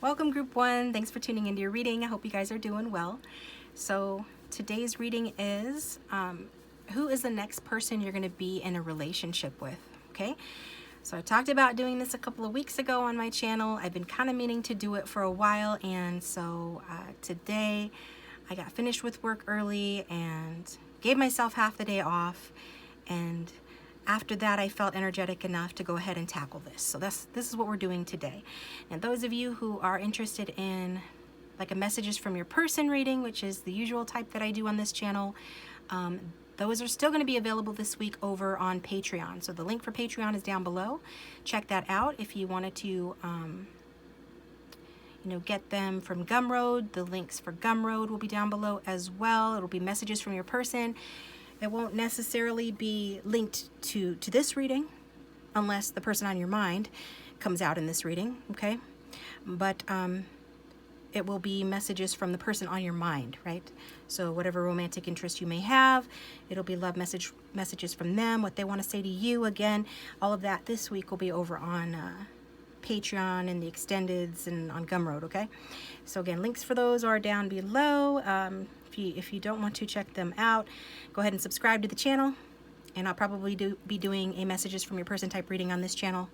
Welcome group one. Thanks for tuning into your reading. I hope you guys are doing well. So today's reading is who is the next person you're going to be in a relationship with? Okay. So I talked about doing this a couple of weeks ago on my channel. I've been kind of meaning to do it for a while, and so today I got finished with work early and gave myself half the day off, and after that I felt energetic enough to go ahead and tackle this. So this is what we're doing today. And those of you who are interested in like a messages from your person reading, which is the usual type that I do on this channel, those are still going to be available this week over on Patreon. So the link for Patreon is down below. Check that out if you wanted to get them from Gumroad. The links for Gumroad will be down below as well. It'll be messages from your person. It won't necessarily be linked to this reading unless the person on your mind comes out in this reading, okay? But it will be messages from the person on your mind, right? So whatever romantic interest you may have, it'll be love messages from them, what they want to say to you. Again, all of that this week will be over on Patreon and the extendeds and on Gumroad, okay? So again, links for those are down below. If you don't want to check them out, go ahead and subscribe to the channel, and I'll probably be doing a messages from your person type reading on this channel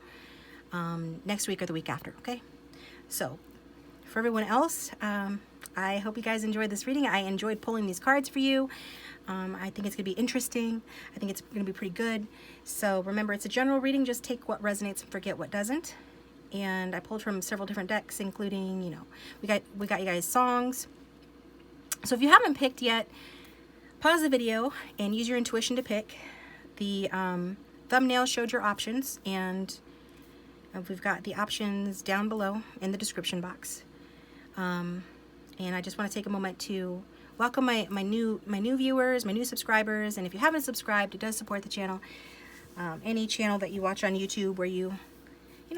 next week or the week after, okay? So for everyone else, I hope you guys enjoyed this reading. I enjoyed pulling these cards for you. I think it's going to be interesting. I think it's going to be pretty good. So remember, it's a general reading. Just take what resonates and forget what doesn't. And I pulled from several different decks, including, we got you guys songs. So if you haven't picked yet, pause the video and use your intuition to pick. The thumbnail showed your options, and we've got the options down below in the description box. And I just want to take a moment to welcome my new viewers, my new subscribers. And if you haven't subscribed, it does support the channel. Any channel that you watch on YouTube where you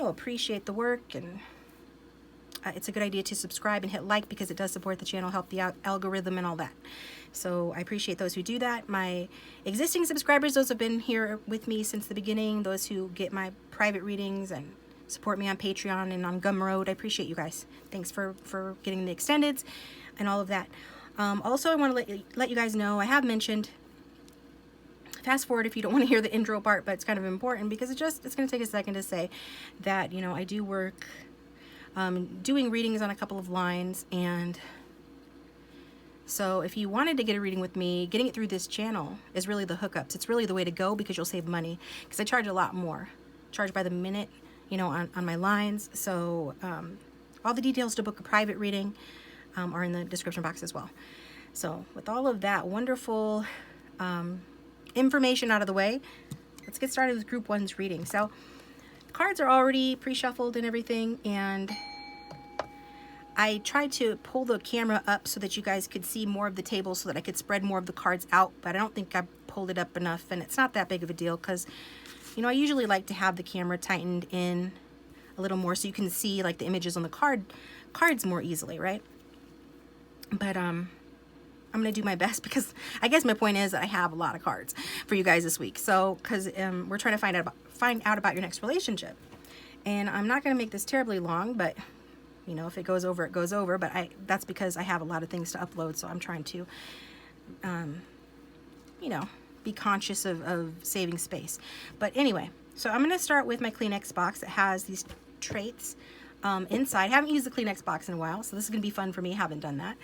appreciate the work, and it's a good idea to subscribe and hit like, because it does support the channel, help the algorithm and all that. So I appreciate those who do that. My existing subscribers, those who have been here with me since the beginning, those who get my private readings and support me on Patreon and on Gumroad, I appreciate you guys. Thanks for getting the extendeds and all of that. Also, I want to let you guys know, I have mentioned, fast forward if you don't want to hear the intro part, but it's kind of important because it's going to take a second to say that, I do work doing readings on a couple of lines, and so if you wanted to get a reading with me, getting it through this channel is really the hookups. It's really the way to go, because you'll save money, because I charge a lot more. Charge by the minute, on my lines. So all the details to book a private reading are in the description box as well. So with all of that wonderful information out of the way, let's get started with group one's reading. So cards are already pre-shuffled and everything, and I tried to pull the camera up so that you guys could see more of the table, so that I could spread more of the cards out, but I don't think I pulled it up enough, and it's not that big of a deal, because I usually like to have the camera tightened in a little more so you can see like the images on the cards more easily, right? But I'm gonna do my best, because I guess my point is that I have a lot of cards for you guys this week. So because we're trying to find out about your next relationship, and I'm not gonna make this terribly long, but if it goes over, it goes over. But that's because I have a lot of things to upload, so I'm trying to be conscious of saving space. But anyway, so I'm gonna start with my Kleenex box that has these traits inside. I haven't used the Kleenex box in a while, so this is gonna be fun for me. I haven't done that.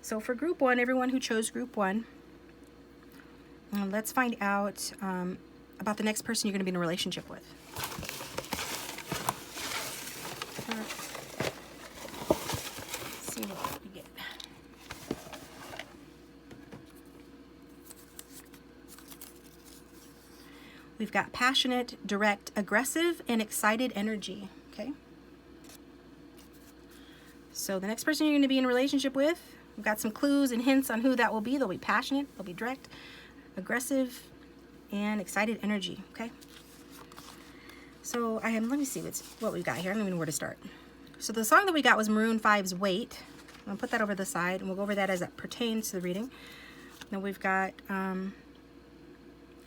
So for group one, everyone who chose group one, let's find out about the next person you're going to be in a relationship with. Let's see what we get. We've got passionate, direct, aggressive, and excited energy. Okay. So the next person you're going to be in a relationship with, we've got some clues and hints on who that will be. They'll be passionate, they'll be direct, aggressive, and excited energy, okay? So let me see what we've got here. I don't even know where to start. So the song that we got was Maroon 5's Wait. I'm gonna put that over the side, and we'll go over that as it pertains to the reading. Then we've got,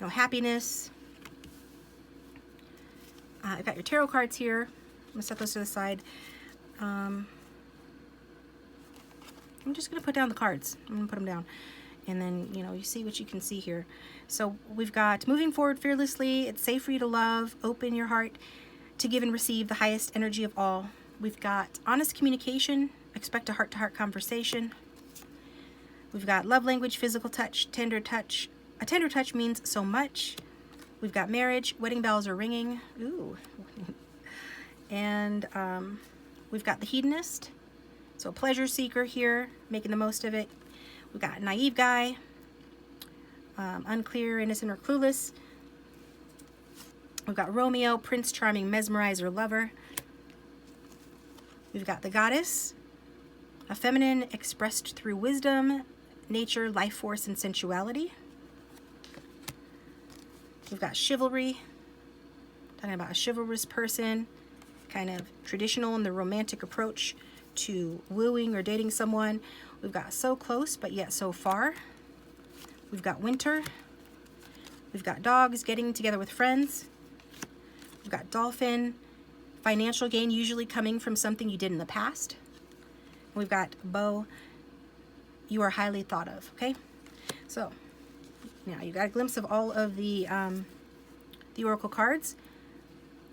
happiness. I've got your tarot cards here. I'm gonna set those to the side. I'm just going to put down the cards. I'm going to put them down. And then, you know, you see what you can see here. So we've got moving forward fearlessly. It's safe for you to love. Open your heart to give and receive the highest energy of all. We've got honest communication. Expect a heart-to-heart conversation. We've got love language, physical touch, tender touch. A tender touch means so much. We've got marriage. Wedding bells are ringing. Ooh. And we've got the hedonist. So a pleasure seeker here, making the most of it. We've got a naive guy, unclear, innocent, or clueless. We've got Romeo, prince charming, mesmerizer, lover. We've got the goddess, a feminine expressed through wisdom, nature, life force, and sensuality. We've got chivalry, talking about a chivalrous person, kind of traditional in the romantic approach to wooing or dating someone. We've got so close but yet so far. We've got winter. We've got dogs, getting together with friends. We've got dolphin, financial gain usually coming from something you did in the past. We've got bow, you are highly thought of, okay? So now you got a glimpse of all of the oracle cards.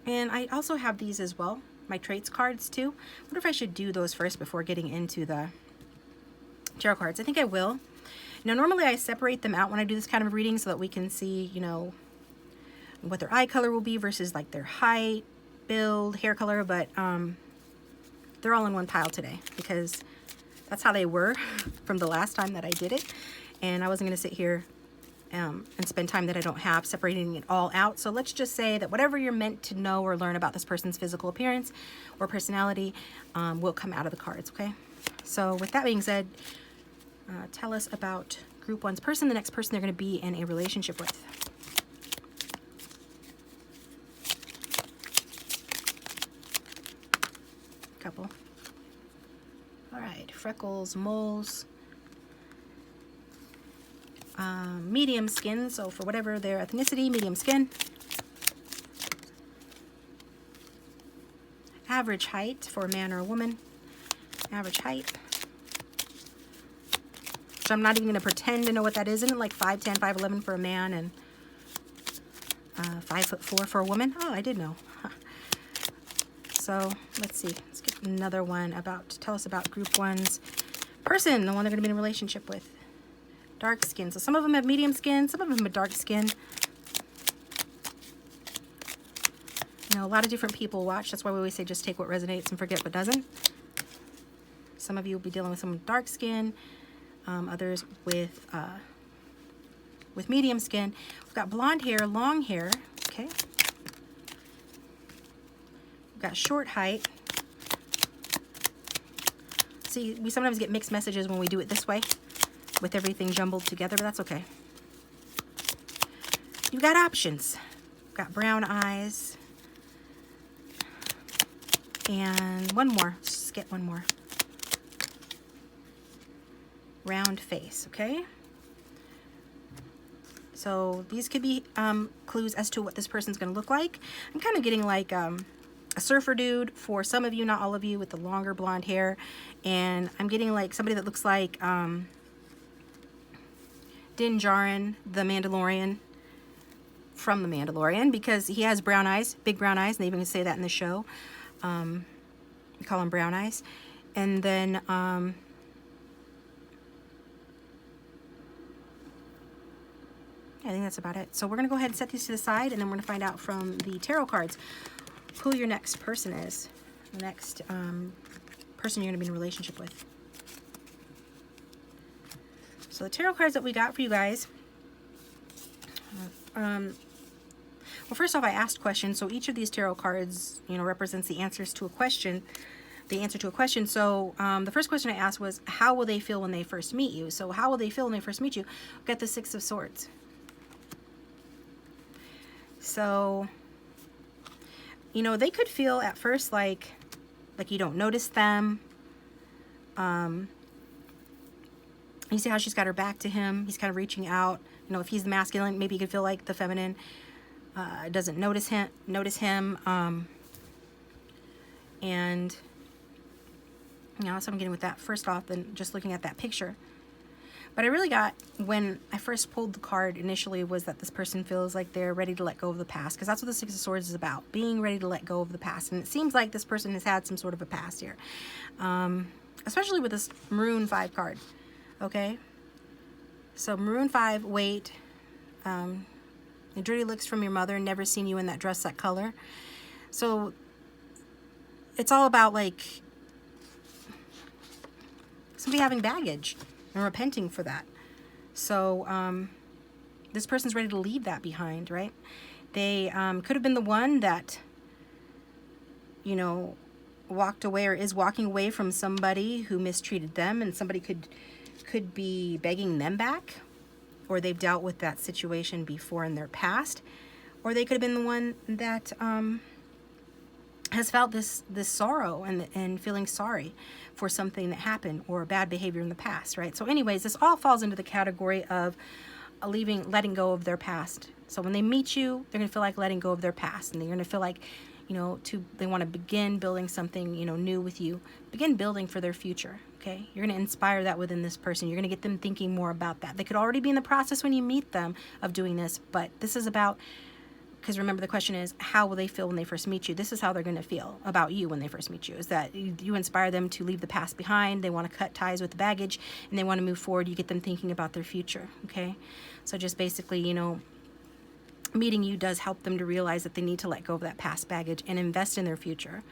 And I also have these as well, my traits cards too. I wonder if I should do those first before getting into the tarot cards. I think I will. Now, normally I separate them out when I do this kind of reading so that we can see, you know, what their eye color will be versus like their height, build, hair color, but they're all in one pile today because that's how they were from the last time that I did it. And I wasn't going to sit here and spend time that I don't have separating it all out. So let's just say that whatever you're meant to know or learn about this person's physical appearance or personality will come out of the cards, okay? So with that being said, tell us about group one's person, the next person they're going to be in a relationship with. Couple. All right, freckles, moles, medium skin, so for whatever their ethnicity, medium skin. Average height for a man or a woman. Average height. So I'm not even going to pretend to know what that is. Isn't it like 5'10", 5'11" for a man and 5'4" for a woman? Oh, I did know. Huh. So let's see. Let's get another one about, tell us about group one's person, the one they're going to be in a relationship with. Dark skin. So some of them have medium skin, some of them have dark skin. You know, a lot of different people watch. That's why we always say just take what resonates and forget what doesn't. Some of you will be dealing with some dark skin, others with medium skin. We've got blonde hair, long hair. Okay. We've got short height. See, we sometimes get mixed messages when we do it this way, with everything jumbled together, but that's okay. You've got options. We've got brown eyes. And one more. Let's just get one more. Round face, okay? So these could be clues as to what this person's going to look like. I'm kind of getting like a surfer dude for some of you, not all of you, with the longer blonde hair. And I'm getting like somebody that looks like Din Djarin, the Mandalorian, from the Mandalorian, because he has brown eyes, big brown eyes, and they even say that in the show. We call them brown eyes. And then I think that's about it. So we're going to go ahead and set these to the side, and then we're going to find out from the tarot cards who your next person is, the next person you're going to be in a relationship with. So the tarot cards that we got for you guys, well, first off, I asked questions. So each of these tarot cards, you know, represents the answers to a question, the answer to a question. So the first question I asked was, how will they feel when they first meet you? So how will they feel when they first meet you? Get the Six of Swords. So, you know, they could feel at first like you don't notice them. You see how she's got her back to him. He's kind of reaching out. You know, if he's the masculine, maybe you could feel like the feminine doesn't notice him. And You know, so I'm getting with that first off than just looking at that picture. But I really got, when I first pulled the card initially, was that this person feels like they're ready to let go of the past, because that's what the Six of Swords is about, being ready to let go of the past. And it seems like this person has had some sort of a past here, especially with this Maroon 5 card. Okay, so Maroon 5, wait, the dirty looks from your mother, never seen you in that dress, that color. So it's all about like somebody having baggage and repenting for that. So this person's ready to leave that behind, right? They could have been the one that, you know, walked away or is walking away from somebody who mistreated them, and somebody could be begging them back, or they've dealt with that situation before in their past, or they could have been the one that has felt this sorrow and feeling sorry for something that happened or bad behavior in the past, right? So anyways, this all falls into the category of letting go of their past. So when they meet you, they're gonna feel like letting go of their past, and they're gonna feel like, you know, they want to begin building something, you know, new with you, begin building for their future. Okay, you're gonna inspire that within this person. You're gonna get them thinking more about that. They could already be in the process when you meet them of doing this, but this is about, because remember the question is, how will they feel when they first meet you? This is how they're going to feel about you when they first meet you, is that you inspire them to leave the past behind. They want to cut ties with the baggage, and they want to move forward. You get them thinking about their future, okay? So just basically, you know, meeting you does help them to realize that they need to let go of that past baggage and invest in their future.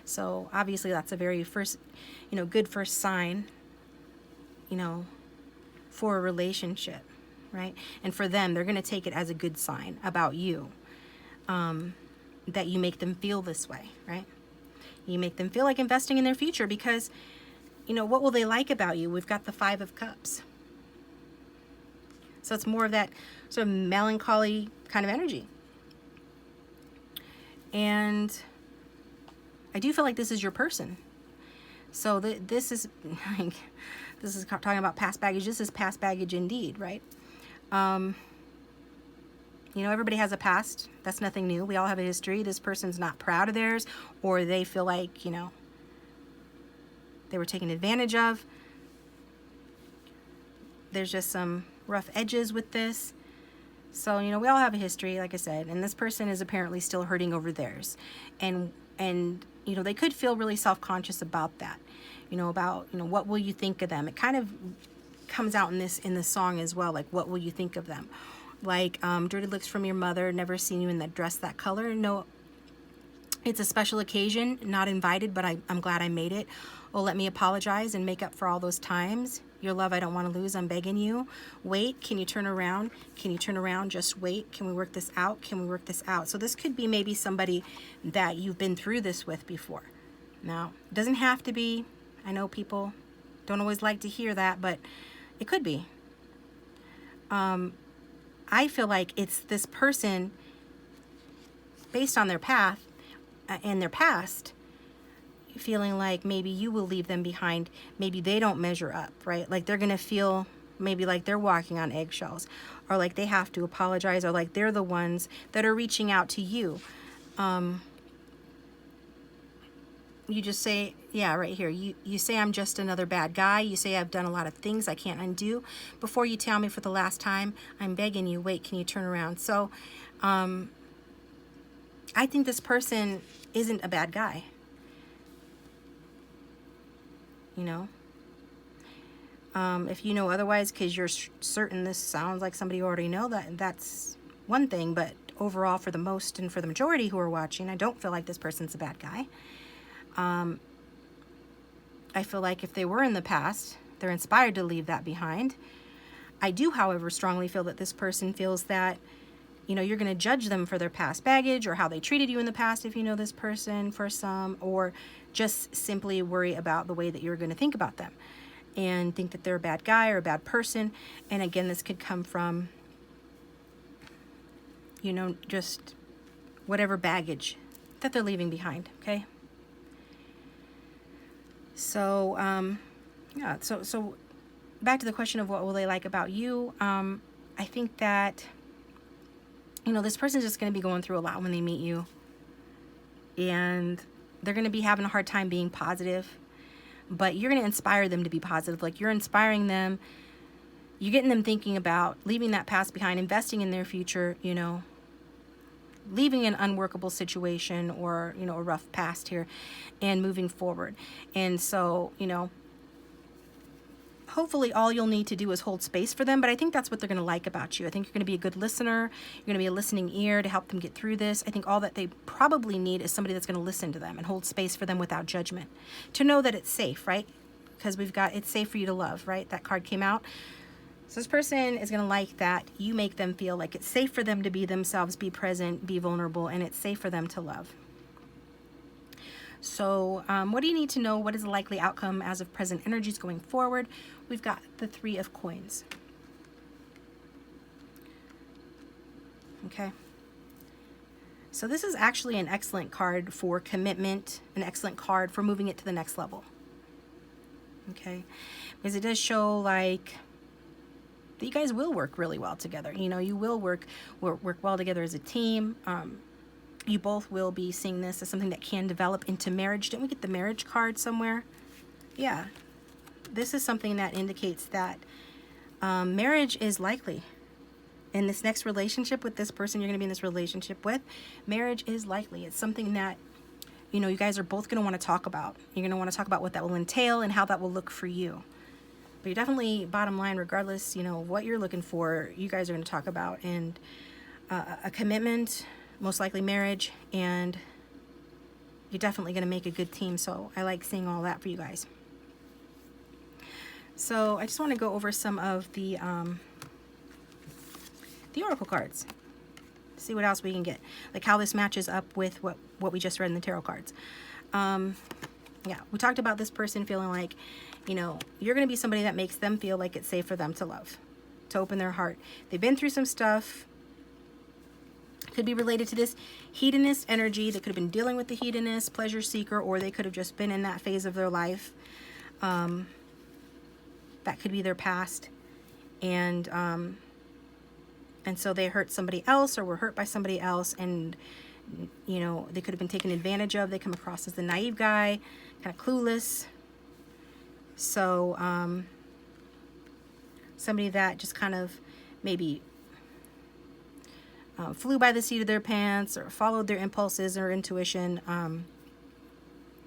So obviously that's a very first, you know, good first sign, you know, for a relationship, right? And for them, they're going to take it as a good sign about you. That you make them feel this way, right? You make them feel like investing in their future, because, you know, what will they like about you? We've got the Five of Cups. So it's more of that sort of melancholy kind of energy. And I do feel like this is your person. So this is like, this is talking about past baggage. This is past baggage indeed, right? You know, everybody has a past. That's nothing new. We all have a history. This person's not proud of theirs, or they feel like, you know, they were taken advantage of. There's just some rough edges with this. So, you know, we all have a history, like I said, and this person is apparently still hurting over theirs. And you know, they could feel really self-conscious about that. You know, about, you know, what will you think of them? It kind of comes out in this song as well, like, what will you think of them? Like, dirty looks from your mother, never seen you in that dress, that color. No, it's a special occasion, not invited, but I'm glad I made it. Oh, let me apologize and make up for all those times. Your love I don't want to lose, I'm begging you. Wait, can you turn around? Can you turn around? Just wait. Can we work this out? Can we work this out? So this could be maybe somebody that you've been through this with before. Now, it doesn't have to be. I know people don't always like to hear that, but it could be. I feel like it's this person, based on their path and their past, feeling like maybe you will leave them behind. Maybe they don't measure up, right? Like they're going to feel maybe like they're walking on eggshells, or like they have to apologize, or like they're the ones that are reaching out to you. You just say, yeah, right here. You say I'm just another bad guy. You say I've done a lot of things I can't undo. Before you tell me for the last time, I'm begging you, wait, can you turn around? So I think this person isn't a bad guy. You know? If you know otherwise, because you're certain this sounds like somebody you already know, that's one thing. But overall, for the most and for the majority who are watching, I don't feel like this person's a bad guy. I feel like if they were in the past, they're inspired to leave that behind. I do, however, strongly feel that this person feels that, you know, you're going to judge them for their past baggage or how they treated you in the past if you know this person, for some, or just simply worry about the way that you're going to think about them and think that they're a bad guy or a bad person. And again, this could come from, you know, just whatever baggage that they're leaving behind, okay? So, yeah, so back to the question of what will they like about you. I think that, you know, this person's just going to be going through a lot when they meet you. And they're going to be having a hard time being positive. but you're going to inspire them to be positive. Like, you're inspiring them, you're getting them thinking about leaving that past behind, investing in their future, you know, leaving an unworkable situation or, you know, a rough past here and moving forward. And so, you know, hopefully all you'll need to do is hold space for them, but I think that's what they're going to like about you. I think you're going to be a good listener. You're going to be a listening ear to help them get through this. I think all that they probably need is somebody that's going to listen to them and hold space for them without judgment, to know that it's safe, right? Because we've got, it's safe for you to love, right? That card came out. So this person is going to like that you make them feel like it's safe for them to be themselves, be present, be vulnerable, and it's safe for them to love. So what do you need to know? What is the likely outcome as of present energies going forward? We've got the 3 of coins. Okay. So this is actually an excellent card for commitment, an excellent card for moving it to the next level. Okay. Because it does show like that you guys will work really well together. You know, you will work well together as a team. You both will be seeing this as something that can develop into marriage. Didn't we get the marriage card somewhere? Yeah. This is something that indicates that marriage is likely. In this next relationship with this person you're going to be in this relationship with, marriage is likely. It's something that, you know, you guys are both going to want to talk about. You're going to want to talk about what that will entail and how that will look for you. But you're definitely, bottom line, regardless, you know, what you're looking for, you guys are going to talk about. And a commitment, most likely marriage, and you're definitely going to make a good team. So I like seeing all that for you guys. So I just want to go over some of the oracle cards. See what else we can get. Like how this matches up with what we just read in the tarot cards. Yeah, we talked about this person feeling like, you know, you're going to be somebody that makes them feel like it's safe for them to love, to open their heart. They've been through some stuff. Could be related to this hedonist energy. They could have been dealing with the hedonist, pleasure seeker, or they could have just been in that phase of their life. That could be their past. And so they hurt somebody else or were hurt by somebody else, and, you know, they could have been taken advantage of. They come across as the naive guy, kind of clueless. So somebody that just kind of maybe flew by the seat of their pants or followed their impulses or intuition,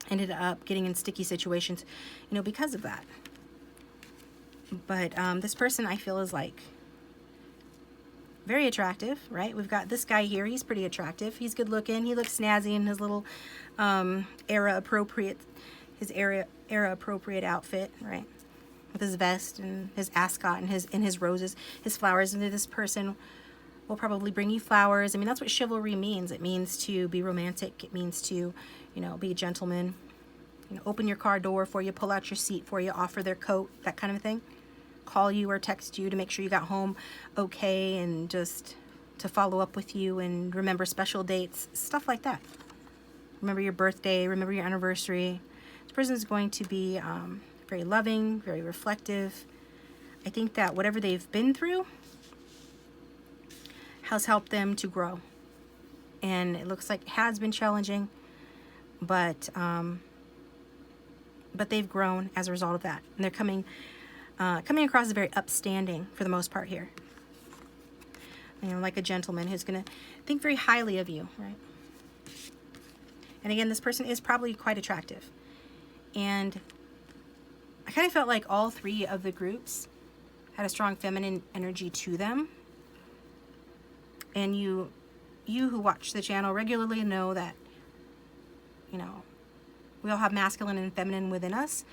ended up getting in sticky situations, you know, because of that. But this person, I feel, is like very attractive, right? We've got this guy here. He's pretty attractive. He's good looking. He looks snazzy in his little era appropriate outfit, right? With his vest and his ascot and his roses, his flowers. And this person will probably bring you flowers. I mean, that's what chivalry means. It means to be romantic. It means to, you know, be a gentleman. You know, open your car door for you, pull out your seat for you, offer their coat, that kind of thing. Call you or text you to make sure you got home okay, and just to follow up with you and remember special dates, stuff like that. Remember your birthday, remember your anniversary. This person is going to be very loving, very reflective. I think that whatever they've been through has helped them to grow. And it looks like it has been challenging, but they've grown as a result of that. And they're coming across as very upstanding for the most part here. You know, like a gentleman who's going to think very highly of you, right? And again, this person is probably quite attractive. And I kind of felt like all 3 of the groups had a strong feminine energy to them. And you who watch the channel regularly know that, you know, we all have masculine and feminine within us.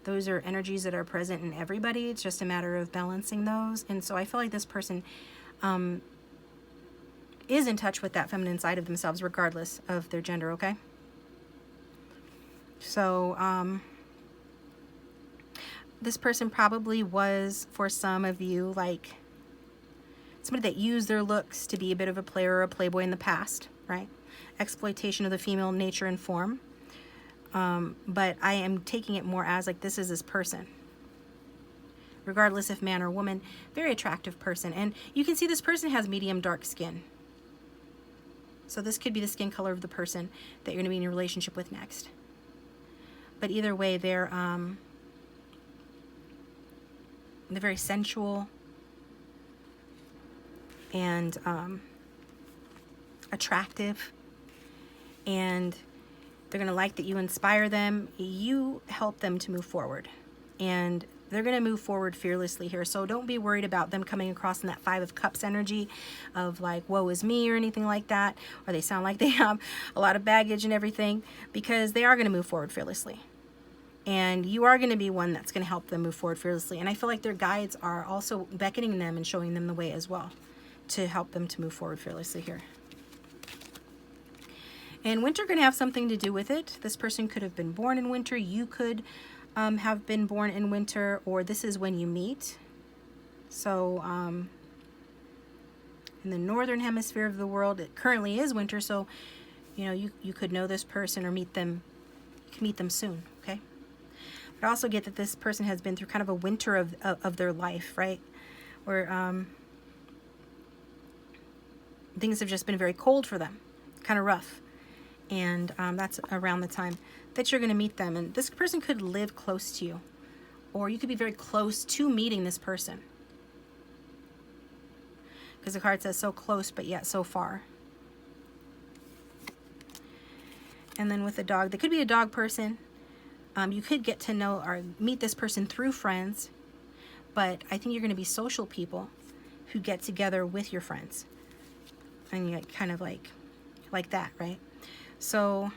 Those are energies that are present in everybody. It's just a matter of balancing those. And so I feel like this person is in touch with that feminine side of themselves regardless of their gender, okay? So this person probably was, for some of you, like somebody that used their looks to be a bit of a player or a playboy in the past, right? Exploitation of the female nature and form. But I am taking it more as like this is this person. Regardless if man or woman, very attractive person. And you can see this person has medium dark skin. So this could be the skin color of the person that you're going to be in a relationship with next. But either way, they're very sensual and attractive, and they're going to like that you inspire them. You help them to move forward, and they're going to move forward fearlessly here. So don't be worried about them coming across in that Five of Cups energy of like, woe is me, or anything like that, or they sound like they have a lot of baggage and everything, because they are going to move forward fearlessly. And you are going to be one that's going to help them move forward fearlessly. And I feel like their guides are also beckoning them and showing them the way as well to help them to move forward fearlessly here. And winter going to have something to do with it. This person could have been born in winter. You could have been born in winter, or this is when you meet. So in the northern hemisphere of the world, it currently is winter. So, you know, you could know this person or meet them. You can meet them soon, okay? But I also get that this person has been through kind of a winter of their life, right? Where things have just been very cold for them, kind of rough. And that's around the time that you're going to meet them. And this person could live close to you, or you could be very close to meeting this person, because the card says so close but yet so far. And then with the dog, they could be a dog person. You could get to know or meet this person through friends, but I think you're going to be social people who get together with your friends, and you get kind of like that, right? So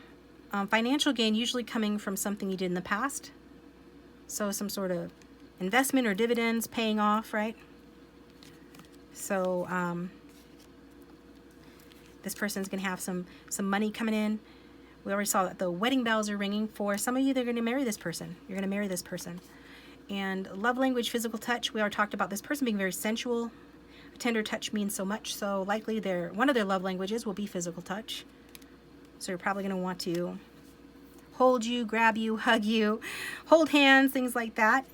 financial gain usually coming from something you did in the past. So some sort of investment or dividends paying off, right? So this person's going to have some money coming in. We already saw that the wedding bells are ringing. For some of you, they're going to marry this person. You're going to marry this person. And love language, physical touch. We already talked about this person being very sensual. A tender touch means so much. So likely one of their love languages will be physical touch. So you're probably going to want to hold you, grab you, hug you, hold hands, things like that.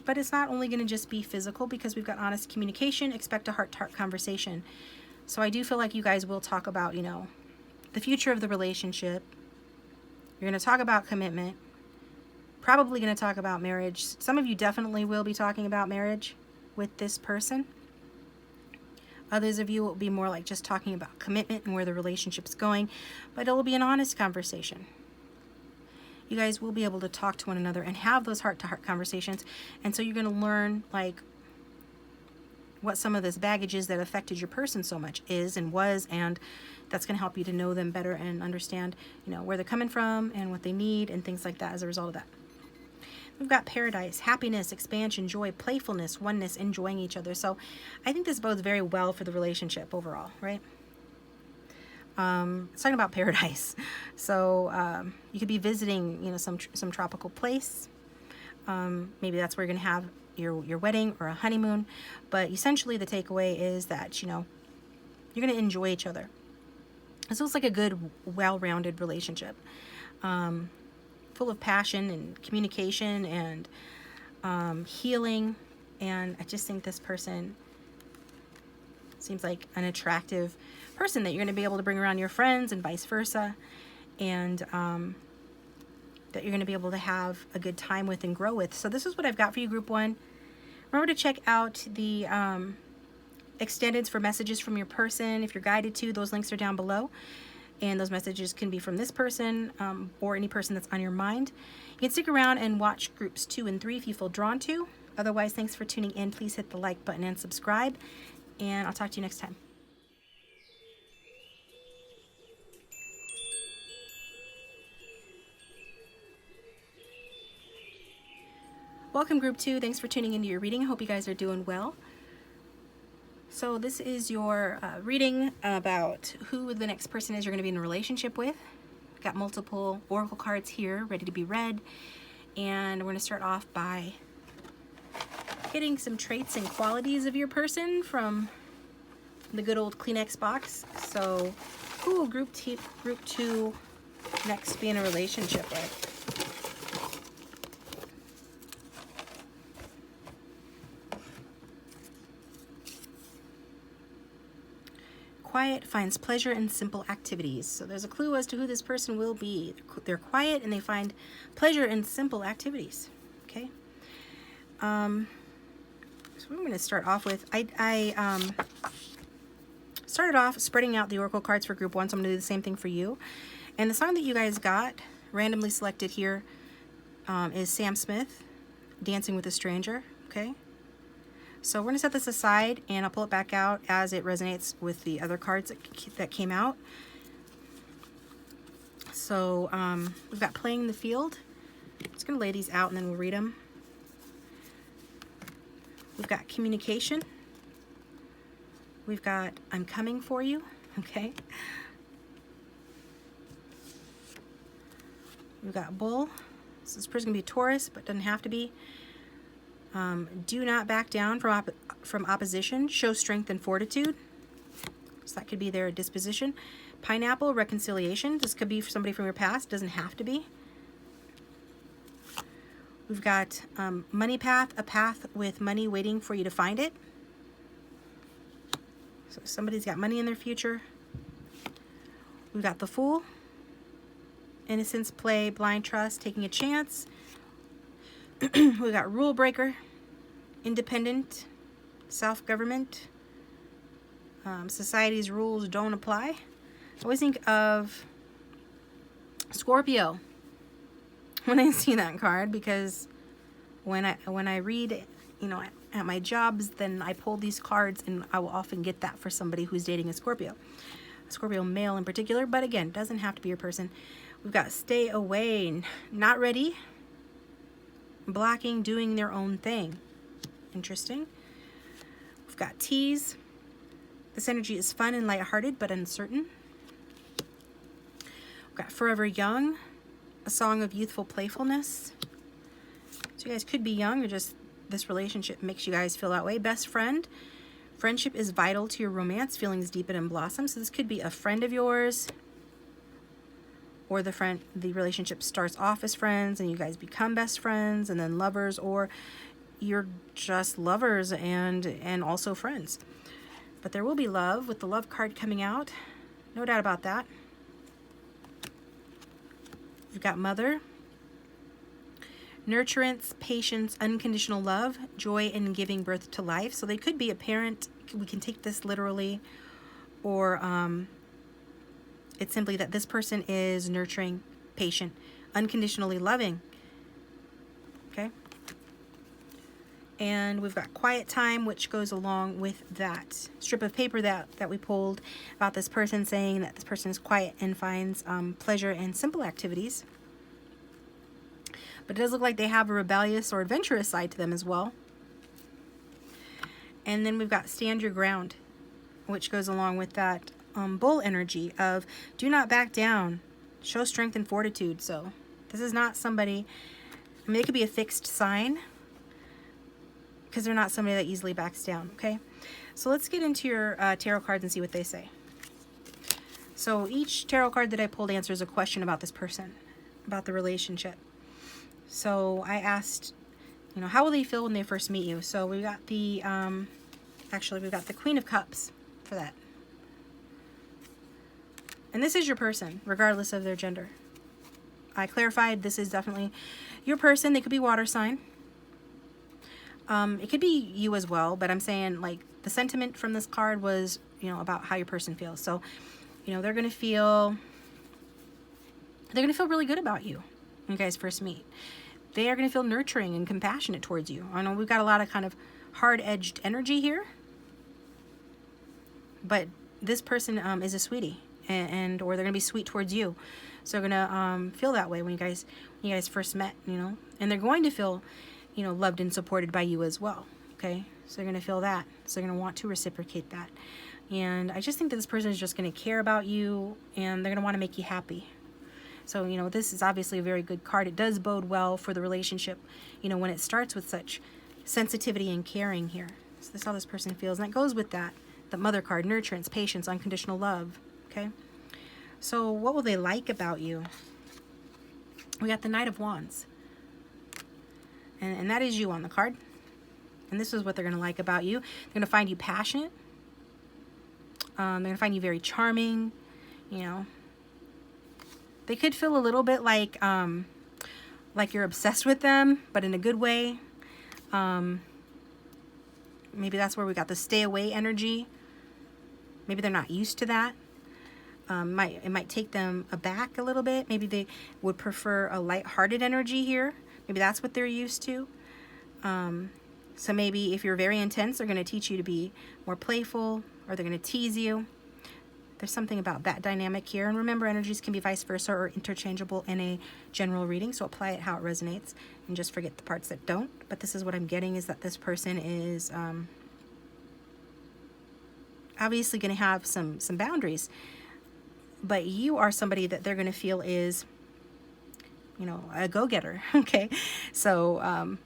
But it's not only going to just be physical, because we've got honest communication. Expect a heart-to-heart conversation. So I do feel like you guys will talk about, you know, the future of the relationship. You're going to talk about commitment. Probably going to talk about marriage. Some of you definitely will be talking about marriage with this person. Others of you will be more like just talking about commitment and where the relationship's going, but it will be an honest conversation. You guys will be able to talk to one another and have those heart-to-heart conversations, and so you're going to learn like what some of this baggage is that affected your person so much is and was, and that's going to help you to know them better and understand, you know, where they're coming from and what they need and things like that as a result of that. We've got paradise, happiness, expansion, joy, playfulness, oneness, enjoying each other. So I think this bodes very well for the relationship overall, right? It's talking about paradise. So you could be visiting, you know, some tropical place. Maybe that's where you're going to have your wedding or a honeymoon. But essentially the takeaway is that, you know, you're going to enjoy each other. This looks like a good, well-rounded relationship. Full of passion and communication and healing. And I just think this person seems like an attractive person that you're going to be able to bring around your friends and vice versa. And that you're going to be able to have a good time with and grow with. So this is what I've got for you, Group 1. Remember to check out the extendeds for messages from your person. If you're guided to, those links are down below. And those messages can be from this person or any person that's on your mind. You can stick around and watch Groups 2 and 3 if you feel drawn to. Otherwise, thanks for tuning in. Please hit the like button and subscribe. And I'll talk to you next time. Welcome, Group 2. Thanks for tuning into your reading. I hope you guys are doing well. So this is your reading about who the next person is you're going to be in a relationship with. Got multiple oracle cards here ready to be read. And we're going to start off by getting some traits and qualities of your person from the good old Kleenex box. So who will Group 2 next be in a relationship with? quiet, finds pleasure in simple activities. So there's a clue as to who this person will be. They're quiet and they find pleasure in simple activities. Okay. So I'm going to start off with, I started off spreading out the oracle cards for group 1, so I'm going to do the same thing for you. And the song that you guys got, randomly selected here, is Sam Smith, Dancing with a Stranger. Okay. So we're going to set this aside, and I'll pull it back out as it resonates with the other cards that came out. So we've got Playing the Field. I'm just going to lay these out and then we'll read them. We've got Communication. We've got I'm Coming for You. Okay. We've got Bull. So this person's going to be Taurus, but doesn't have to be. Do not back down from opposition. Show strength and fortitude. So that could be their disposition. Pineapple, reconciliation. This could be for somebody from your past. Doesn't have to be. We've got money path, a path with money waiting for you to find it. So somebody's got money in their future. We've got the Fool. Innocence, play, blind trust, taking a chance. We've got Rule Breaker, Independent, Self-Government, Society's rules don't apply. I always think of Scorpio when I see that card, because when I read, you know, at my jobs, then I pull these cards and I will often get that for somebody who's dating a Scorpio male in particular, but again, doesn't have to be your person. We've got Stay Away, Not Ready, Blocking, Doing Their Own Thing. Interesting. We've got Tease. This energy is fun and lighthearted, but uncertain. We've got Forever Young, a song of youthful playfulness. So you guys could be young, or just this relationship makes you guys feel that way. Best Friend. Friendship is vital to your romance. Feelings deepen and blossom. So this could be a friend of yours, or the relationship starts off as friends and you guys become best friends and then lovers, or you're just lovers and also friends. But there will be love with the Love card coming out. No doubt about that. We've got Mother. Nurturance, patience, unconditional love, joy in giving birth to life. So they could be a parent. We can take this literally, or it's simply that this person is nurturing, patient, unconditionally loving. Okay. And we've got Quiet Time, which goes along with that strip of paper that we pulled about this person, saying that this person is quiet and finds pleasure in simple activities. But it does look like they have a rebellious or adventurous side to them as well. And then we've got Stand Your Ground, which goes along with that Bull energy of do not back down, show strength and fortitude. So this is not somebody, I mean, it could be a fixed sign, because they're not somebody that easily backs down. Okay, so let's get into your tarot cards and see what they say. So each tarot card that I pulled answers a question about this person, about the relationship. So I asked, you know, how will they feel when they first meet you? So we got the actually we've got the Queen of Cups for that. And this is your person, regardless of their gender. I clarified this is definitely your person. They could be water sign. It could be you as well, but I'm saying, like, the sentiment from this card was, you know, about how your person feels. So, you know, they're going to feel really good about you when you guys first meet. They are going to feel nurturing and compassionate towards you. I know we've got a lot of kind of hard-edged energy here, but this person is a sweetie. Or they're gonna be sweet towards you, so they're gonna feel that way when you guys first met, you know, and they're going to feel, you know, loved and supported by you as well. Okay, so they're gonna feel that, so they're gonna want to reciprocate that, and I just think that this person is just gonna care about you, and they're gonna want to make you happy. So, you know, this is obviously a very good card. It does bode well for the relationship, you know, when it starts with such sensitivity and caring here. So that's how this person feels, and that goes with that, the Mother card: nurturance, patience, unconditional love. Okay, so what will they like about you? We got the Knight of Wands, and that is you on the card, and this is what they're going to like about you. They're going to find you passionate, They're going to find you very charming, you know. They could feel a little bit like you're obsessed with them, but in a good way. Maybe that's where we got the stay away energy. Maybe they're not used to that. It might take them aback a little bit. Maybe they would prefer a light-hearted energy here. Maybe that's what they're used to. So maybe if you're very intense, they're going to teach you to be more playful, or they're going to tease you. There's something about that dynamic here. And remember, energies can be vice versa or interchangeable in a general reading, so apply it how it resonates and just forget the parts that don't. But this is what I'm getting, is that this person is obviously going to have some boundaries, but you are somebody that they're going to feel is, you know, a go-getter. Okay, so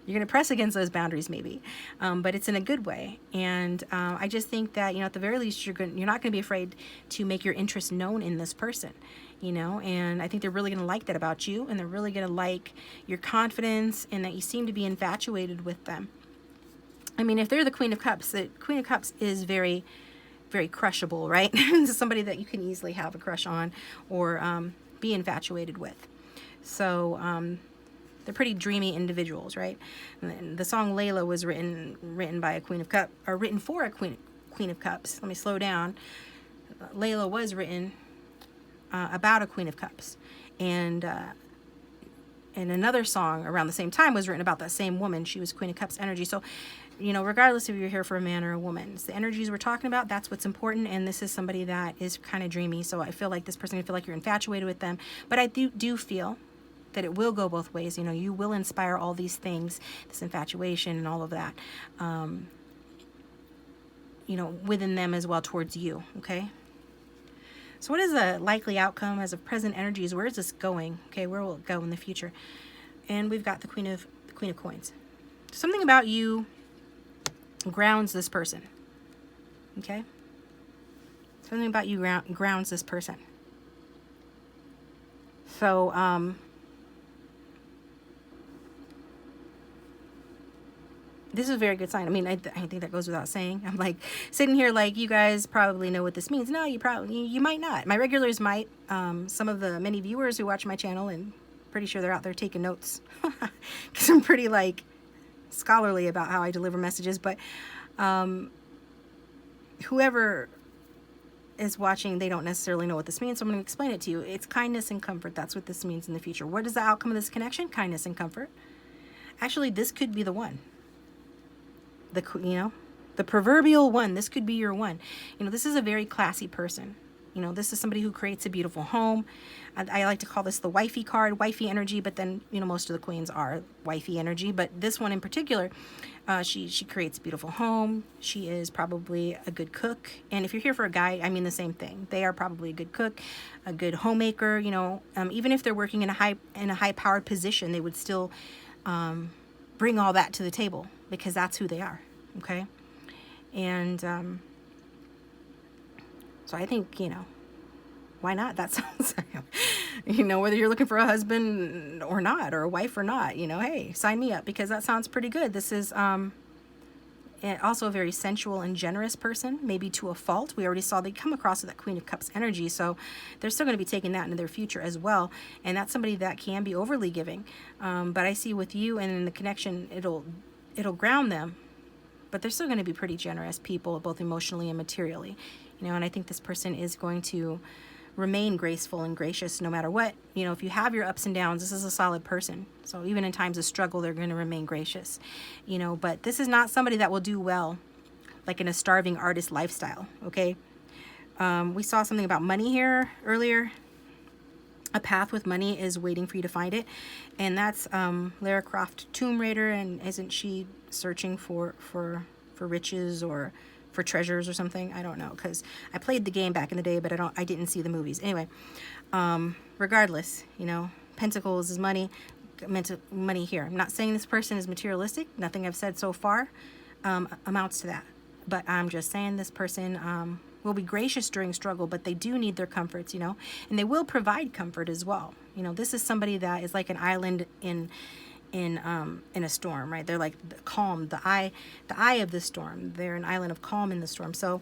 you're going to press against those boundaries maybe, but it's in a good way. And I just think that, you know, at the very least, you're not going to be afraid to make your interest known in this person, you know. And I think they're really going to like that about you, and they're really going to like your confidence and that you seem to be infatuated with them. I mean, if they're the Queen of Cups, the Queen of Cups is very, very crushable, right? Somebody that you can easily have a crush on or be infatuated with. So they're pretty dreamy individuals, right? And the song Layla was written by a Queen of Cups, or written for a Queen of Cups. Let me slow down. Layla was written about a Queen of Cups, and another song around the same time was written about that same woman. She was Queen of Cups energy. So, you know, regardless if you're here for a man or a woman, it's the energies we're talking about. That's what's important. And this is somebody that is kind of dreamy. So I feel like this person, I feel like you're infatuated with them. But I do feel that it will go both ways. You know, you will inspire all these things, this infatuation and all of that, you know, within them as well towards you. Okay. So what is the likely outcome as of present energies? Where is this going? Okay. Where will it go in the future? And we've got the Queen of Coins. Something about you grounds this person. Okay. Something about you grounds this person. So, this is a very good sign. I mean, I think that goes without saying. I'm like sitting here like, you guys probably know what this means. No, you might not. My regulars might. Some of the many viewers who watch my channel, and pretty sure they're out there taking notes because I'm pretty like scholarly about how I deliver messages. But whoever is watching, they don't necessarily know what this means. So I'm going to explain it to you. It's kindness and comfort. That's what this means in the future. What is the outcome of this connection? Kindness and comfort. Actually, this could be the one. The proverbial one. This could be your one. You know, this is a very classy person. You know, this is somebody who creates a beautiful home. I like to call this the wifey card, wifey energy, but then, you know, most of the queens are wifey energy. But this one in particular, she creates a beautiful home. She is probably a good cook. And if you're here for a guy, I mean the same thing. They are probably a good cook, a good homemaker. You know, even if they're working in a high-powered position, they would still bring all that to the table because that's who they are. Okay. And so I think, you know, why not? That sounds, you know, whether you're looking for a husband or not, or a wife or not, you know, hey, sign me up, because that sounds pretty good. This is also a very sensual and generous person, maybe to a fault. We already saw they come across with that Queen of Cups energy, so they're still going to be taking that into their future as well. And that's somebody that can be overly giving. But I see with you and in the connection, it'll ground them. But they're still going to be pretty generous people, both emotionally and materially. You know, and I think this person is going to remain graceful and gracious no matter what. You know, if you have your ups and downs, this is a solid person. So even in times of struggle, they're going to remain gracious. You know, but this is not somebody that will do well, like in a starving artist lifestyle, okay? We saw something about money here earlier. A path with money is waiting for you to find it. And that's Lara Croft, Tomb Raider, and isn't she searching for riches or for treasures or something? I don't know, because I played the game back in the day, but I didn't see the movies. Anyway, regardless, you know, Pentacles is money, money here. I'm not saying this person is materialistic. Nothing I've said so far amounts to that. But I'm just saying this person will be gracious during struggle, but they do need their comforts, you know, and they will provide comfort as well. You know, this is somebody that is like an island in a storm, right? They're like the calm, the eye of the storm. They're an island of calm in the storm. So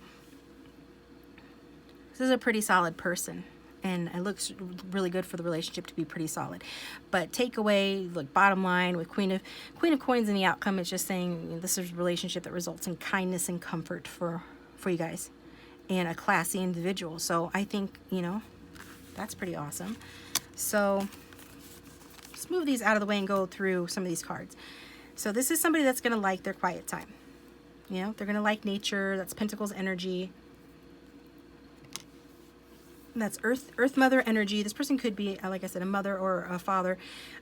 This is a pretty solid person, and it looks really good for the relationship to be pretty solid. But take away, like, bottom line with Queen of Coins in the outcome, it's just saying, you know, this is a relationship that results in kindness and comfort for you guys, and a classy individual. So I think, you know, that's pretty awesome. So let's move these out of the way and go through some of these cards. So this is somebody that's going to like their quiet time. You know, they're going to like nature. That's Pentacles energy. That's Earth Mother energy. This person could be, like I said, a mother or a father.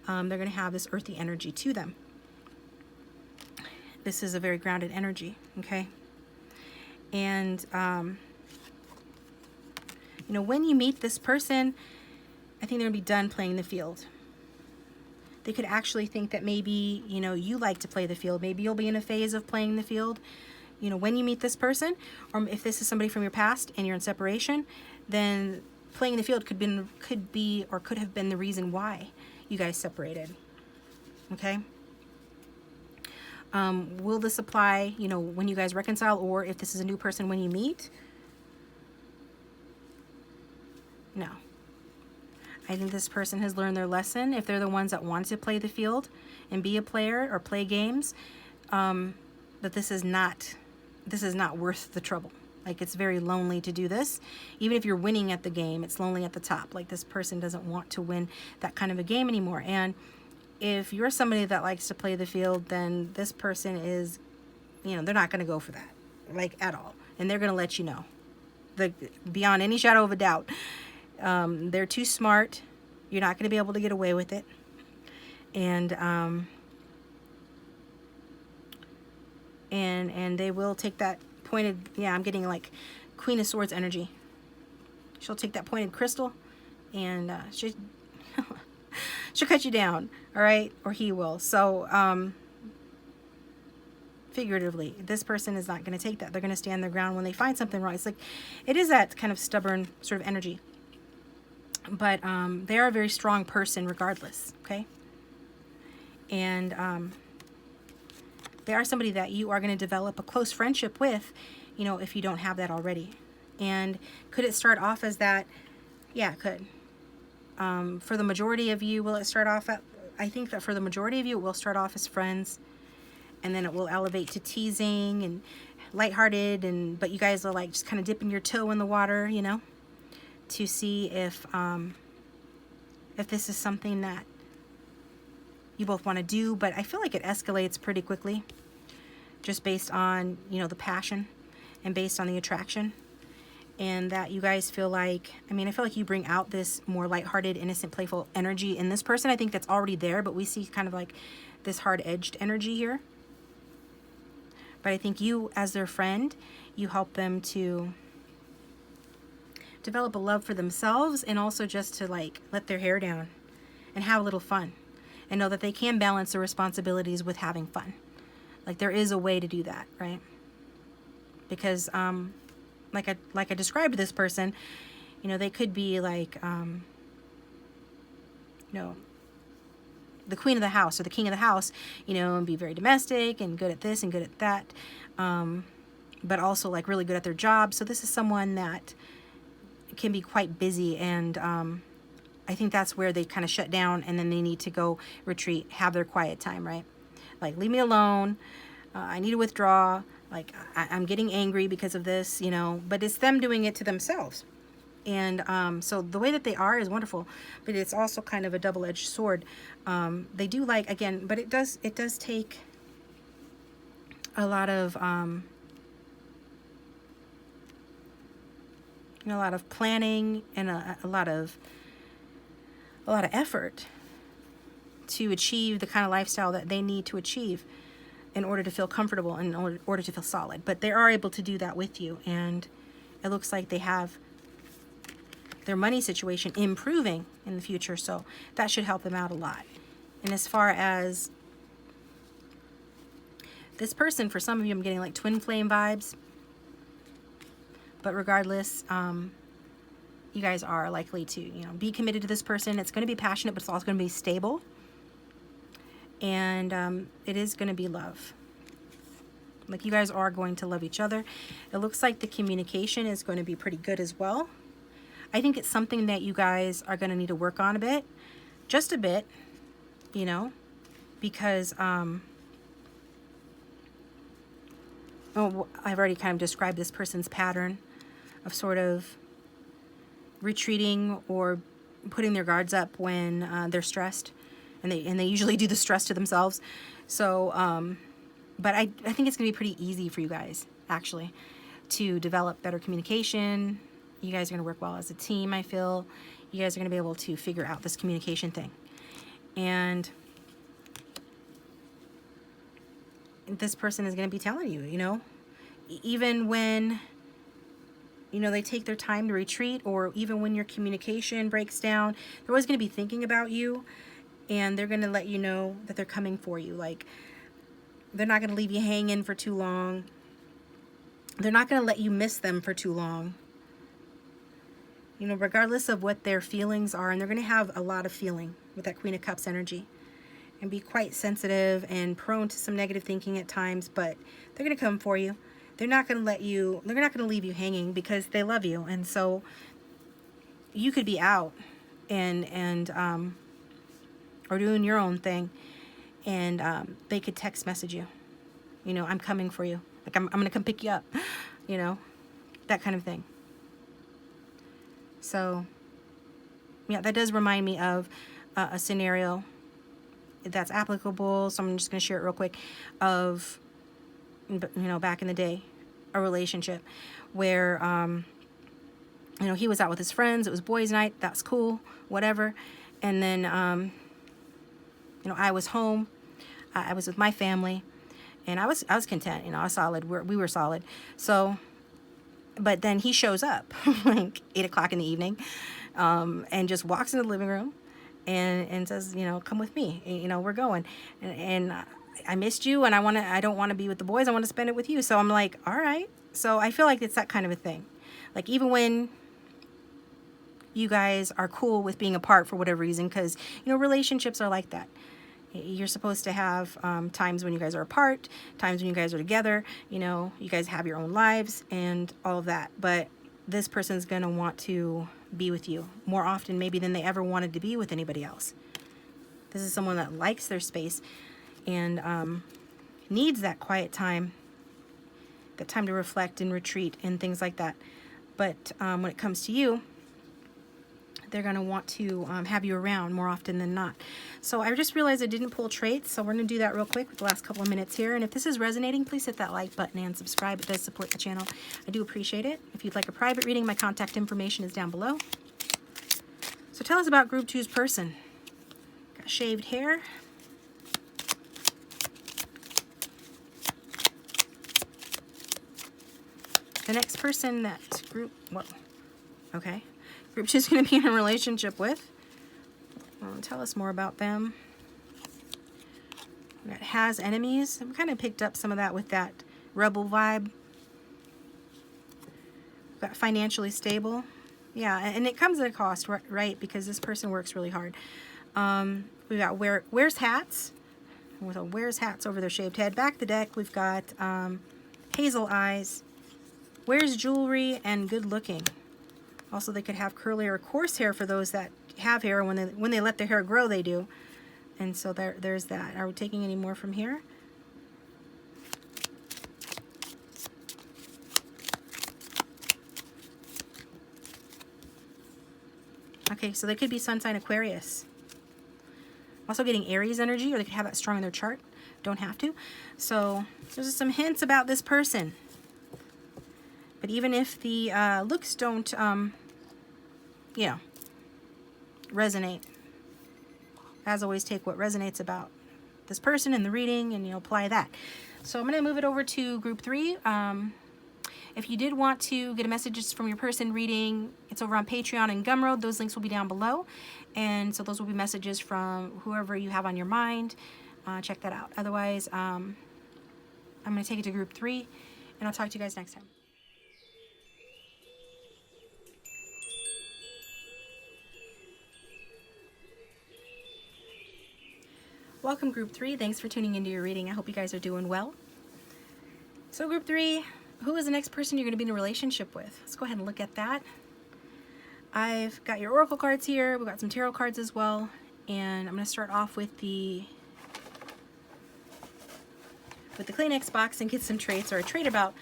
They're going to have this earthy energy to them. This is a very grounded energy, okay? And, you know, when you meet this person, I think they're going to be done playing the field. They could actually think that maybe, you know, you like to play the field. Maybe you'll be in a phase of playing the field, you know, when you meet this person. Or if this is somebody from your past and you're in separation, then playing the field could have been the reason why you guys separated. Okay? Will this apply, you know, when you guys reconcile, or if this is a new person when you meet? No. I think this person has learned their lesson. If they're the ones that want to play the field and be a player or play games, but this is not worth the trouble. Like, it's very lonely to do this. Even if you're winning at the game, it's lonely at the top. Like, this person doesn't want to win that kind of a game anymore. And if you're somebody that likes to play the field, then this person is, you know, they're not going to go for that, like, at all. And they're going to let you know, beyond any shadow of a doubt. They're too smart. You're not going to be able to get away with it. And they will take that pointed, yeah, I'm getting like Queen of Swords energy. She'll take that pointed crystal and she'll cut you down, all right? Or he will. So figuratively, this person is not going to take that. They're going to stand their ground when they find something wrong. It's like, it is that kind of stubborn sort of energy. But they are a very strong person regardless, okay? And they are somebody that you are going to develop a close friendship with, you know, if you don't have that already. And could it start off as that? Yeah, it could. For the majority of you, will it start off at, I think that for the majority of you, it will start off as friends, and then it will elevate to teasing and lighthearted, but you guys are like just kind of dipping your toe in the water, you know, to see if this is something that you both want to do. But I feel like it escalates pretty quickly, just based on, you know, the passion and based on the attraction, and that you guys feel like, I mean, I feel like you bring out this more lighthearted, innocent, playful energy in this person. I think that's already there, but we see kind of like this hard-edged energy here. But I think you, as their friend, you help them to develop a love for themselves, and also just to like let their hair down and have a little fun, and know that they can balance their responsibilities with having fun. Like, there is a way to do that, right? Because like I described this person, you know, they could be like you know, the queen of the house or the king of the house, you know, and be very domestic and good at this and good at that, but also like really good at their job. So this is someone that can be quite busy, and I think that's where they kind of shut down, and then they need to go retreat, have their quiet time, right? Like, leave me alone. I need to withdraw. Like, I'm getting angry because of this, you know, but it's them doing it to themselves. And so the way that they are is wonderful, but it's also kind of a double-edged sword. They do like, again, but it does take a lot of you know, a lot of planning and a lot of effort to achieve the kind of lifestyle that they need to achieve in order to feel comfortable and in order to feel solid. But they are able to do that with you, and it looks like they have their money situation improving in the future, so that should help them out a lot. And as far as this person, for some of you, I'm getting like twin flame vibes. But regardless, you guys are likely to, you know, be committed to this person. It's going to be passionate, but it's also going to be stable. And it is going to be love. Like, you guys are going to love each other. It looks like the communication is going to be pretty good as well. I think it's something that you guys are going to need to work on a bit, just a bit, you know, because oh, I've already kind of described this person's pattern of sort of retreating or putting their guards up when they're stressed, and they usually do the stress to themselves. So but I think it's gonna be pretty easy for you guys actually to develop better communication. You guys are gonna work well as a team. I feel you guys are gonna be able to figure out this communication thing, and this person is gonna be telling you, you know, even when, you know, they take their time to retreat, or even when your communication breaks down, they're always going to be thinking about you, and they're going to let you know that they're coming for you. Like, they're not going to leave you hanging for too long. They're not going to let you miss them for too long. You know, regardless of what their feelings are, and they're going to have a lot of feeling with that Queen of Cups energy, and be quite sensitive and prone to some negative thinking at times, but they're going to come for you. They're not going to let you, they're not going to leave you hanging because they love you. And so you could be out and or doing your own thing, and they could text message you, you know, I'm coming for you. Like, I'm going to come pick you up, you know, that kind of thing. So, yeah, that does remind me of a scenario that's applicable. So I'm just going to share it real quick of, you know, back in the day, a relationship where, you know, he was out with his friends. It was boys' night. That's cool, whatever. And then, you know, I was home. I was with my family, and I was content. You know, I was solid. We were solid. So, but then he shows up like 8 o'clock in the evening, and just walks into the living room and says, you know, come with me. You know, we're going. And I missed you, and I don't want to be with the boys. I want to spend it with you. So I'm like, all right. So I feel like it's that kind of a thing. Like, even when you guys are cool with being apart for whatever reason, because, you know, relationships are like that. You're supposed to have times when you guys are apart, times when you guys are together. You know, you guys have your own lives and all of that. But this person's going to want to be with you more often maybe than they ever wanted to be with anybody else. This is someone that likes their space and needs that quiet time, that time to reflect and retreat and things like that. But when it comes to you, they're going to want to have you around more often than not. So I just realized I didn't pull traits, so we're going to do that real quick with the last couple of minutes here. And if this is resonating, please hit that like button and subscribe. It does support the channel. I do appreciate it. If you'd like a private reading, my contact information is down below. So tell us about Group 2's person. Got shaved hair. The next person that Group 2 is going to be in a relationship with. Tell us more about them. That has enemies. I've kind of picked up some of that with that rebel vibe. Got financially stable. Yeah, and it comes at a cost, right? Because this person works really hard. We got wears hats. With a wears hats over their shaved head. Back of the deck, we've got hazel eyes. Wears jewelry and good looking. Also, they could have curly or coarse hair for those that have hair. When they let their hair grow, they do. And so there's that. Are we taking any more from here? Okay, so they could be sun sign Aquarius. Also getting Aries energy, or they could have that strong in their chart. Don't have to. So there's some hints about this person. But even if the looks don't, you know, resonate, as always, take what resonates about this person in the reading and, you know, apply that. So I'm going to move it over to Group 3. If you did want to get a messages from your person reading, it's over on Patreon and Gumroad. Those links will be down below. And so those will be messages from whoever you have on your mind. Check that out. Otherwise, I'm going to take it to Group 3, and I'll talk to you guys next time. Welcome, Group 3. Thanks for tuning into your reading. I hope you guys are doing well. So Group 3, who is the next person you're going to be in a relationship with? Let's go ahead and look at that. I've got your oracle cards here. We've got some tarot cards as well. And I'm going to start off with the Kleenex box and get some traits or a trait about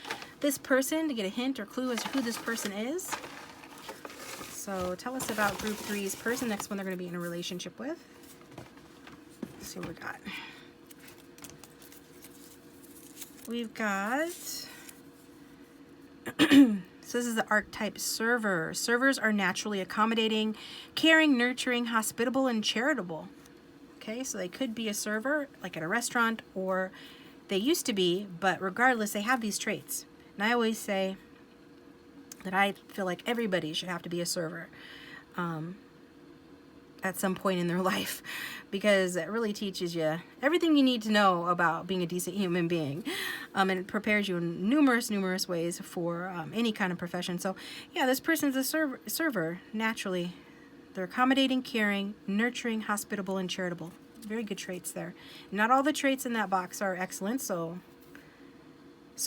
this person to get a hint or clue as to who this person is. So tell us about group 3's person, next one they're going to be in a relationship with. Let's see what we got. We've got, so this is the archetype server. Servers are naturally accommodating, caring, nurturing, hospitable, and charitable. Okay, so they could be a server, like at a restaurant, or they used to be, but regardless, they have these traits. And I always say that I feel like everybody should have to be a server at some point in their life, because it really teaches you everything you need to know about being a decent human being, and it prepares you in numerous ways for any kind of profession. So yeah, this person's a server naturally. They're accommodating, caring, nurturing, hospitable, and charitable. Very good traits there. Not all the traits in that box are excellent, so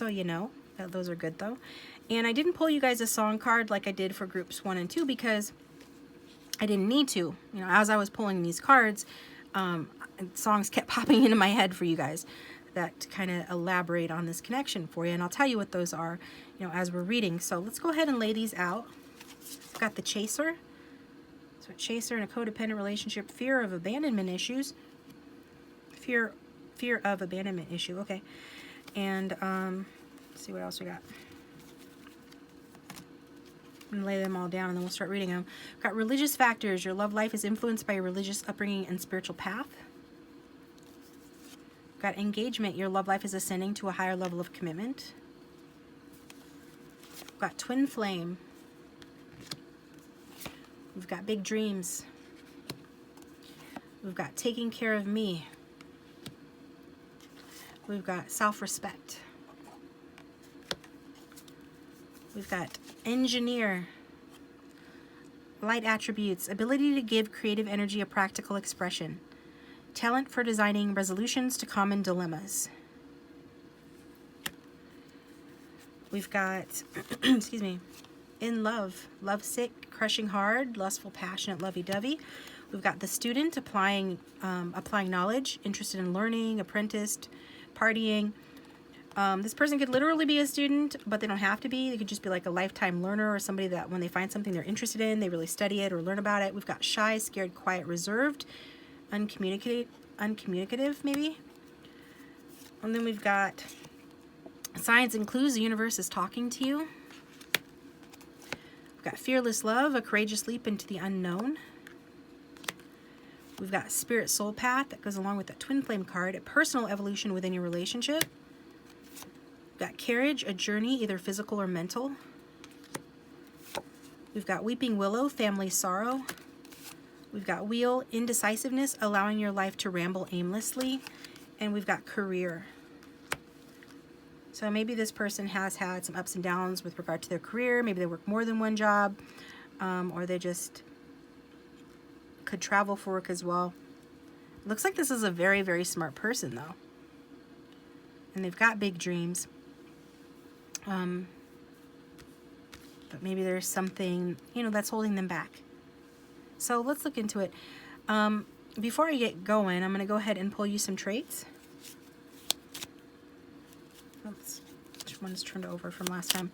you know that those are good though. And I didn't pull you guys a song card like I did for groups 1 and 2 because I didn't need to. You know, as I was pulling these cards, songs kept popping into my head for you guys that kind of elaborate on this connection for you. And I'll tell you what those are, you know, as we're reading. So let's go ahead and lay these out. We've got the Chaser. So a chaser in a codependent relationship, fear of abandonment issues. Fear of abandonment issue. Okay. And let's see what else we got. I'm gonna lay them all down and then we'll start reading them. We've got religious factors. Your love life is influenced by your religious upbringing and spiritual path. We've got engagement. Your love life is ascending to a higher level of commitment. We've got twin flame. We've got big dreams. We've got taking care of me. We've got self-respect. We've got engineer, light attributes, ability to give creative energy a practical expression, talent for designing resolutions to common dilemmas. We've got, excuse me, in love, lovesick, crushing hard, lustful, passionate, lovey-dovey. We've got the student, applying knowledge, interested in learning, apprenticed, partying. This person could literally be a student, but they don't have to be. They could just be like a lifetime learner or somebody that when they find something they're interested in, they really study it or learn about it. We've got shy, scared, quiet, reserved, uncommunicative maybe. And then we've got signs and clues. The universe is talking to you. We've got fearless love, a courageous leap into the unknown. We've got spirit soul path that goes along with that twin flame card, a personal evolution within your relationship. We've got carriage, a journey, either physical or mental. We've got weeping willow, family sorrow. We've got wheel, indecisiveness, allowing your life to ramble aimlessly. And we've got career. So maybe this person has had some ups and downs with regard to their career. Maybe they work more than one job, or they just could travel for work as well. Looks like this is a very, very smart person though. And they've got big dreams. But maybe there's something, you know, that's holding them back. So let's look into it. Before I get going, I'm going to go ahead and pull you some traits. Oops, which one's turned over from last time?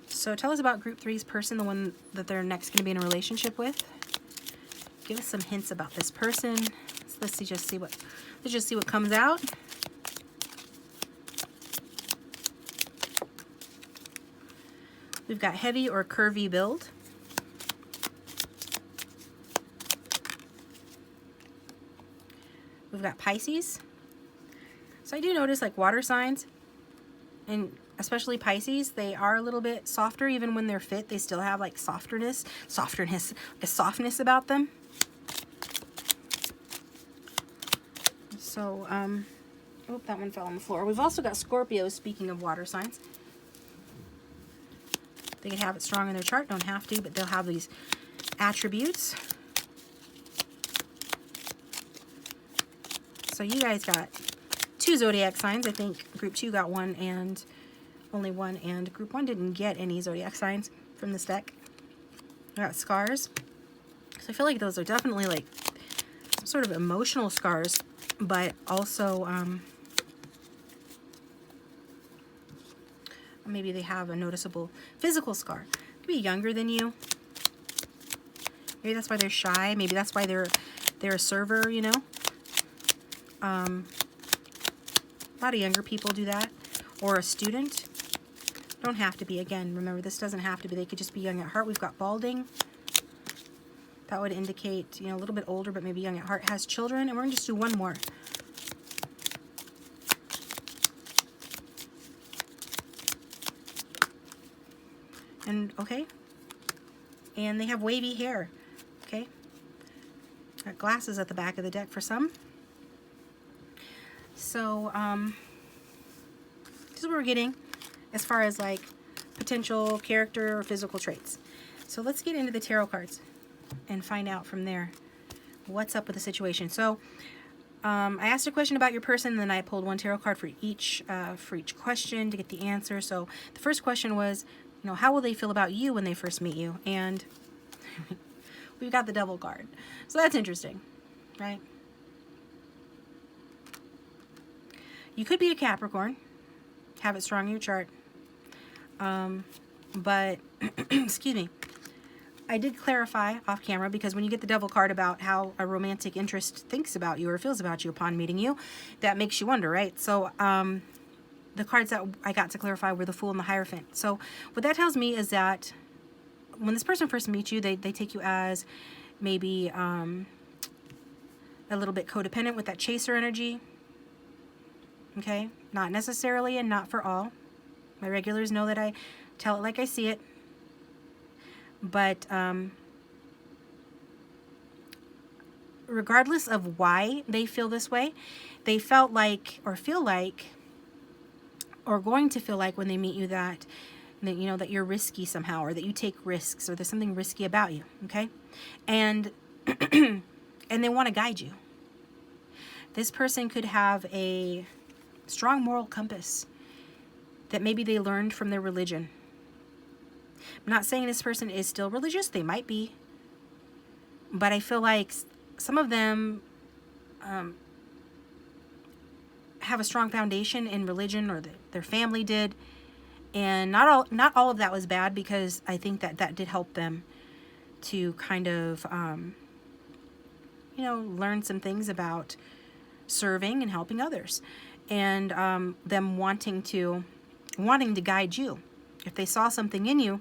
So tell us about group 3's person, the one that they're next going to be in a relationship with. Give us some hints about this person. Let's just see what comes out. We've got heavy or curvy build. We've got Pisces. So I do notice like water signs, and especially Pisces, they are a little bit softer. Even when they're fit, they still have like softness, a softness about them. So, oh, that one fell on the floor. We've also got Scorpio, speaking of water signs. They can have it strong in their chart, don't have to, but they'll have these attributes. So you guys got 2 zodiac signs. I think group 2 got one and only one, and group 1 didn't get any zodiac signs from this deck. I got scars. So I feel like those are definitely like some sort of emotional scars, but also maybe they have a noticeable physical scar. Could be younger than you. Maybe that's why they're shy. Maybe that's why they're a server, you know. A lot of younger people do that. Or a student. Don't have to be. Again, remember, this doesn't have to be. They could just be young at heart. We've got balding. That would indicate, you know, a little bit older, but maybe young at heart. Has children. And we're going to just do one more. And, okay. And they have wavy hair. Okay. Got glasses at the back of the deck for some. So, this is what we're getting as far as like potential character or physical traits. So let's get into the tarot cards and find out from there what's up with the situation. So, I asked a question about your person, and then I pulled one tarot card for each question to get the answer. So the first question was, you know, how will they feel about you when they first meet you? And we've got the Devil card. So that's interesting, right? You could be a Capricorn, have it strong in your chart. But, excuse me, I did clarify off camera, because when you get the Devil card about how a romantic interest thinks about you or feels about you upon meeting you, that makes you wonder, right? So, the cards that I got to clarify were the Fool and the Hierophant. So what that tells me is that when this person first meets you, they take you as maybe a little bit codependent with that chaser energy. Okay? Not necessarily and not for all. My regulars know that I tell it like I see it. But regardless of why they feel this way, they felt like or feel like or going to feel like when they meet you that you know that you're risky somehow, or that you take risks, or there's something risky about you, okay? And and they want to guide you. This person could have a strong moral compass that maybe they learned from their religion. I'm not saying this person is still religious. They might be. But I feel like some of them have a strong foundation in religion, or their family did. And not all of that was bad, because I think that did help them to kind of, you know, learn some things about serving and helping others. And them wanting to guide you. If they saw something in you,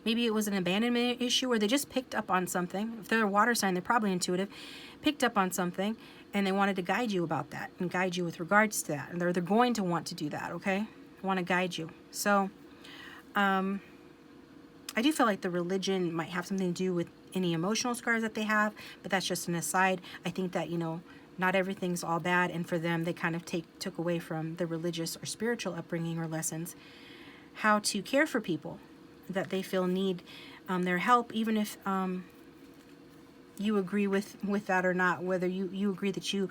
maybe it was an abandonment issue, or they just picked up on something. If they're a water sign, they're probably intuitive. Picked up on something, and they wanted to guide you about that, and guide you with regards to that. And they're going to want to do that, okay? Want to guide you. So, I do feel like the religion might have something to do with any emotional scars that they have, but that's just an aside. I think that, you know, not everything's all bad, and for them, they kind of took away from the religious or spiritual upbringing or lessons how to care for people that they feel need their help, even if you agree with that or not, whether you agree that you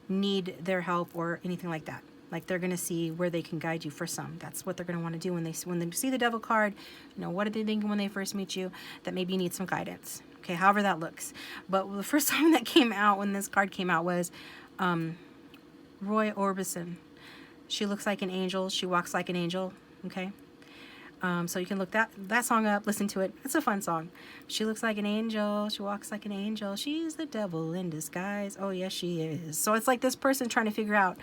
need their help or anything like that. Like, they're going to see where they can guide you for some. That's what they're going to want to do when they see the Devil card. You know, what are they thinking when they first meet you? That maybe you need some guidance. Okay, however that looks. But the first time that came out, when this card came out, was Roy Orbison. She looks like an angel. She walks like an angel. Okay. So you can look that song up, listen to it. It's a fun song. She looks like an angel. She walks like an angel. She's the devil in disguise. Oh, yes, she is. So it's like this person trying to figure out,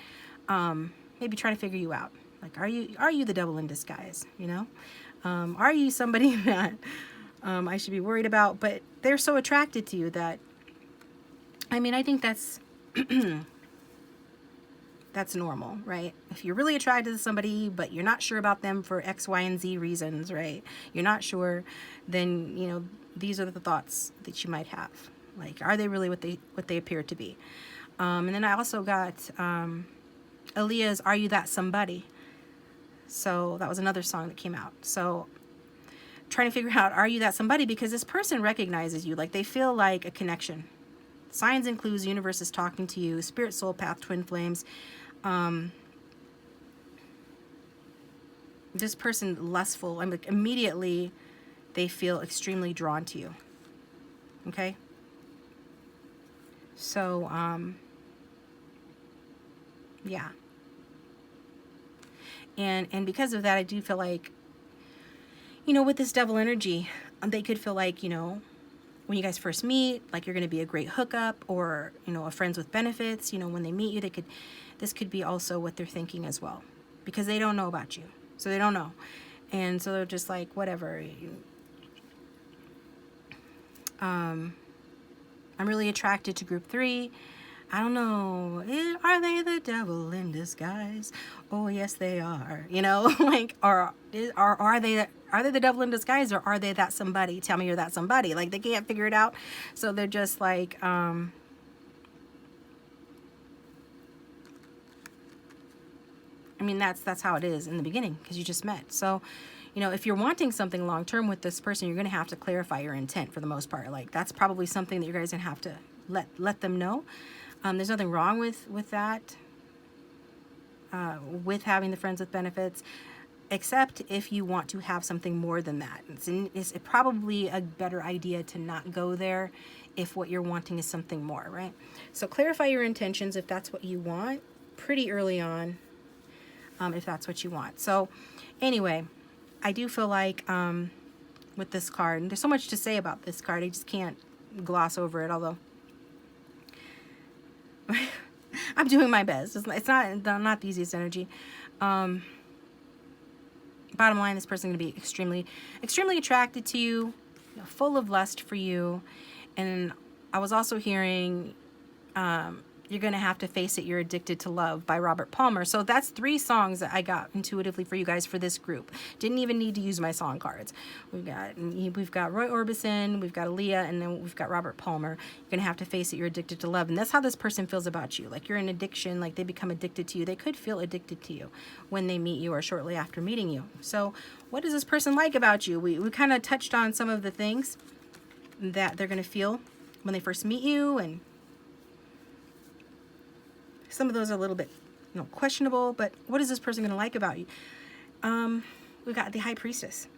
maybe trying to figure you out. Like, are you the devil in disguise? You know, are you somebody that I should be worried about? But they're so attracted to you that, I mean, I think that's that's normal, right? If you're really attracted to somebody, but you're not sure about them for X, Y, and Z reasons, right? You're not sure, then, you know, these are the thoughts that you might have. Like, are they really what they appear to be? And then I also got Aaliyah's "Are You That Somebody?" So that was another song that came out. So trying to figure out, are you that somebody? Because this person recognizes you. Like, they feel like a connection. Signs and clues, universe is talking to you. Spirit, soul, path, twin flames. This person lustful. I'm like, immediately they feel extremely drawn to you. Okay? So, yeah. And because of that, I do feel like, you know, with this devil energy, they could feel like, you know, when you guys first meet, like you're going to be a great hookup, or, you know, a friends with benefits. You know, when they meet you, this could be also what they're thinking as well, because they don't know about you. So they don't know. And so they're just like, whatever. I'm really attracted to group 3. I don't know. Are they the devil in disguise? Oh, yes, they are. You know, like, are they the devil in disguise, or are they that somebody? Tell me you're that somebody. Like, they can't figure it out. So they're just like, I mean, that's how it is in the beginning, because you just met. So, you know, if you're wanting something long term with this person, you're going to have to clarify your intent for the most part. Like, that's probably something that you guys are going to have to let them know. There's nothing wrong with that, with having the friends with benefits, except if you want to have something more than that. It's probably a better idea to not go there if what you're wanting is something more, right? So clarify your intentions if that's what you want pretty early on, if that's what you want. So anyway, I do feel like with this card, and there's so much to say about this card, I just can't gloss over it, although I'm doing my best. It's not the easiest energy. Bottom line, this person is going to be extremely attracted to you, full of lust for you. And I was also hearing, you're going to have to face it, you're addicted to love, by Robert Palmer. So that's 3 songs that I got intuitively for you guys for this group. Didn't even need to use my song cards. We've got Roy Orbison, we've got Aaliyah, and then we've got Robert Palmer. You're going to have to face it, you're addicted to love. And that's how this person feels about you. Like, you're an addiction, like they become addicted to you. They could feel addicted to you when they meet you or shortly after meeting you. So what does this person like about you? We kind of touched on some of the things that they're going to feel when they first meet you, and some of those are a little bit, you know, questionable, but what is this person going to like about you? We've got the High Priestess.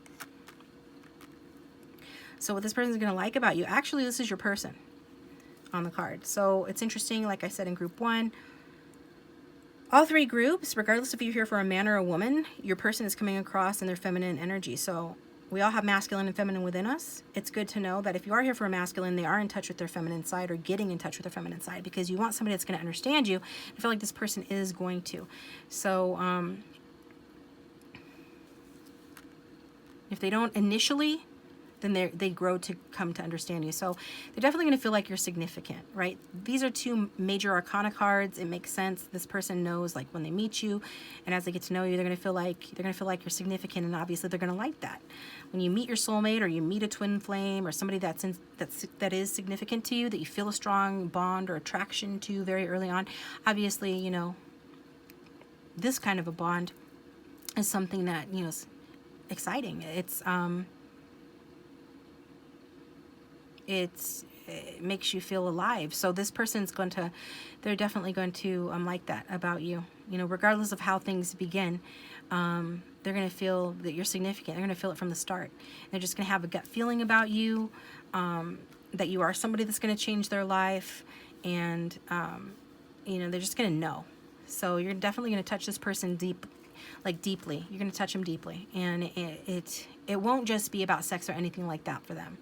So what this person is going to like about you, actually, this is your person on the card. So it's interesting, like I said in group 1, all 3 groups, regardless if you're here for a man or a woman, your person is coming across in their feminine energy. So we all have masculine and feminine within us. It's good to know that if you are here for a masculine, they are in touch with their feminine side, or getting in touch with their feminine side, because you want somebody that's going to understand you. I feel like this person is going to. So if they don't initially, then they grow to come to understand you. So they're definitely going to feel like you're significant, right? These are 2 major arcana cards. It makes sense. This person knows, like, when they meet you, and as they get to know you, they're going to feel like you're significant, and obviously they're going to like that. When you meet your soulmate, or you meet a twin flame, or somebody that is significant to you, that you feel a strong bond or attraction to very early on, obviously, you know, this kind of a bond is something that, you know, is exciting. It makes you feel alive. So this person's they're definitely going to like that about you. You know, regardless of how things begin, they're going to feel that you're significant. They're going to feel it from the start. They're just going to have a gut feeling about you, that you are somebody that's going to change their life, and you know, they're just going to know. So you're definitely going to touch this person deeply. You're going to touch them deeply, and it won't just be about sex or anything like that for them.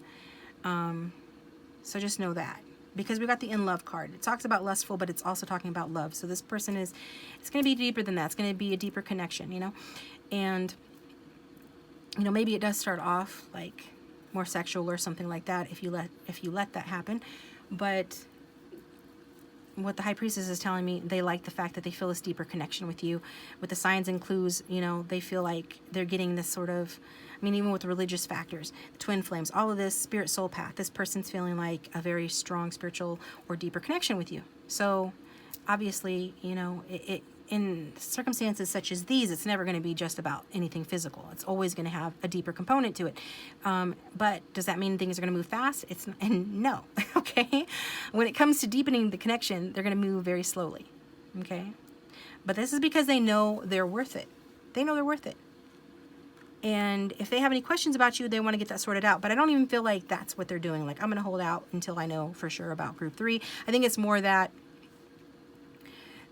So just know that, because we got the in love card. It talks about lustful, but it's also talking about love. So this person it's going to be deeper than that. It's going to be a deeper connection, you know, and, you know, maybe it does start off like more sexual or something like that if you let that happen. But what the High Priestess is telling me, they like the fact that they feel this deeper connection with you. With the signs and clues, you know, they feel like they're getting this sort of, I mean, even with the religious factors, the twin flames, all of this spirit soul path, this person's feeling like a very strong spiritual or deeper connection with you. So obviously, you know, in circumstances such as these, it's never going to be just about anything physical. It's always going to have a deeper component to it. But does that mean things are going to move fast? No. Okay. When it comes to deepening the connection, they're going to move very slowly. Okay. But this is because they know they're worth it. They know they're worth it. And if they have any questions about you, they want to get that sorted out. But I don't even feel like that's what they're doing. Like, I'm going to hold out until I know for sure about group 3. I think it's more that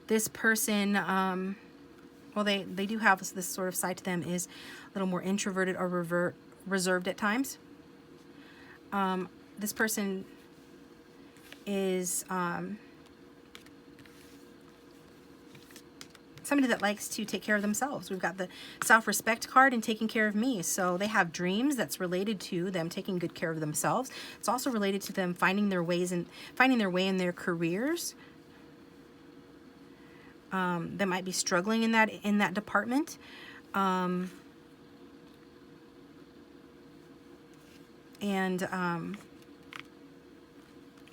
this person, well, they do have this sort of side to them, is a little more introverted or reserved at times. This person is somebody that likes to take care of themselves. We've got the self-respect card and taking care of me. So they have dreams that's related to them taking good care of themselves. It's also related to them finding their way in their careers. They might be struggling in that department.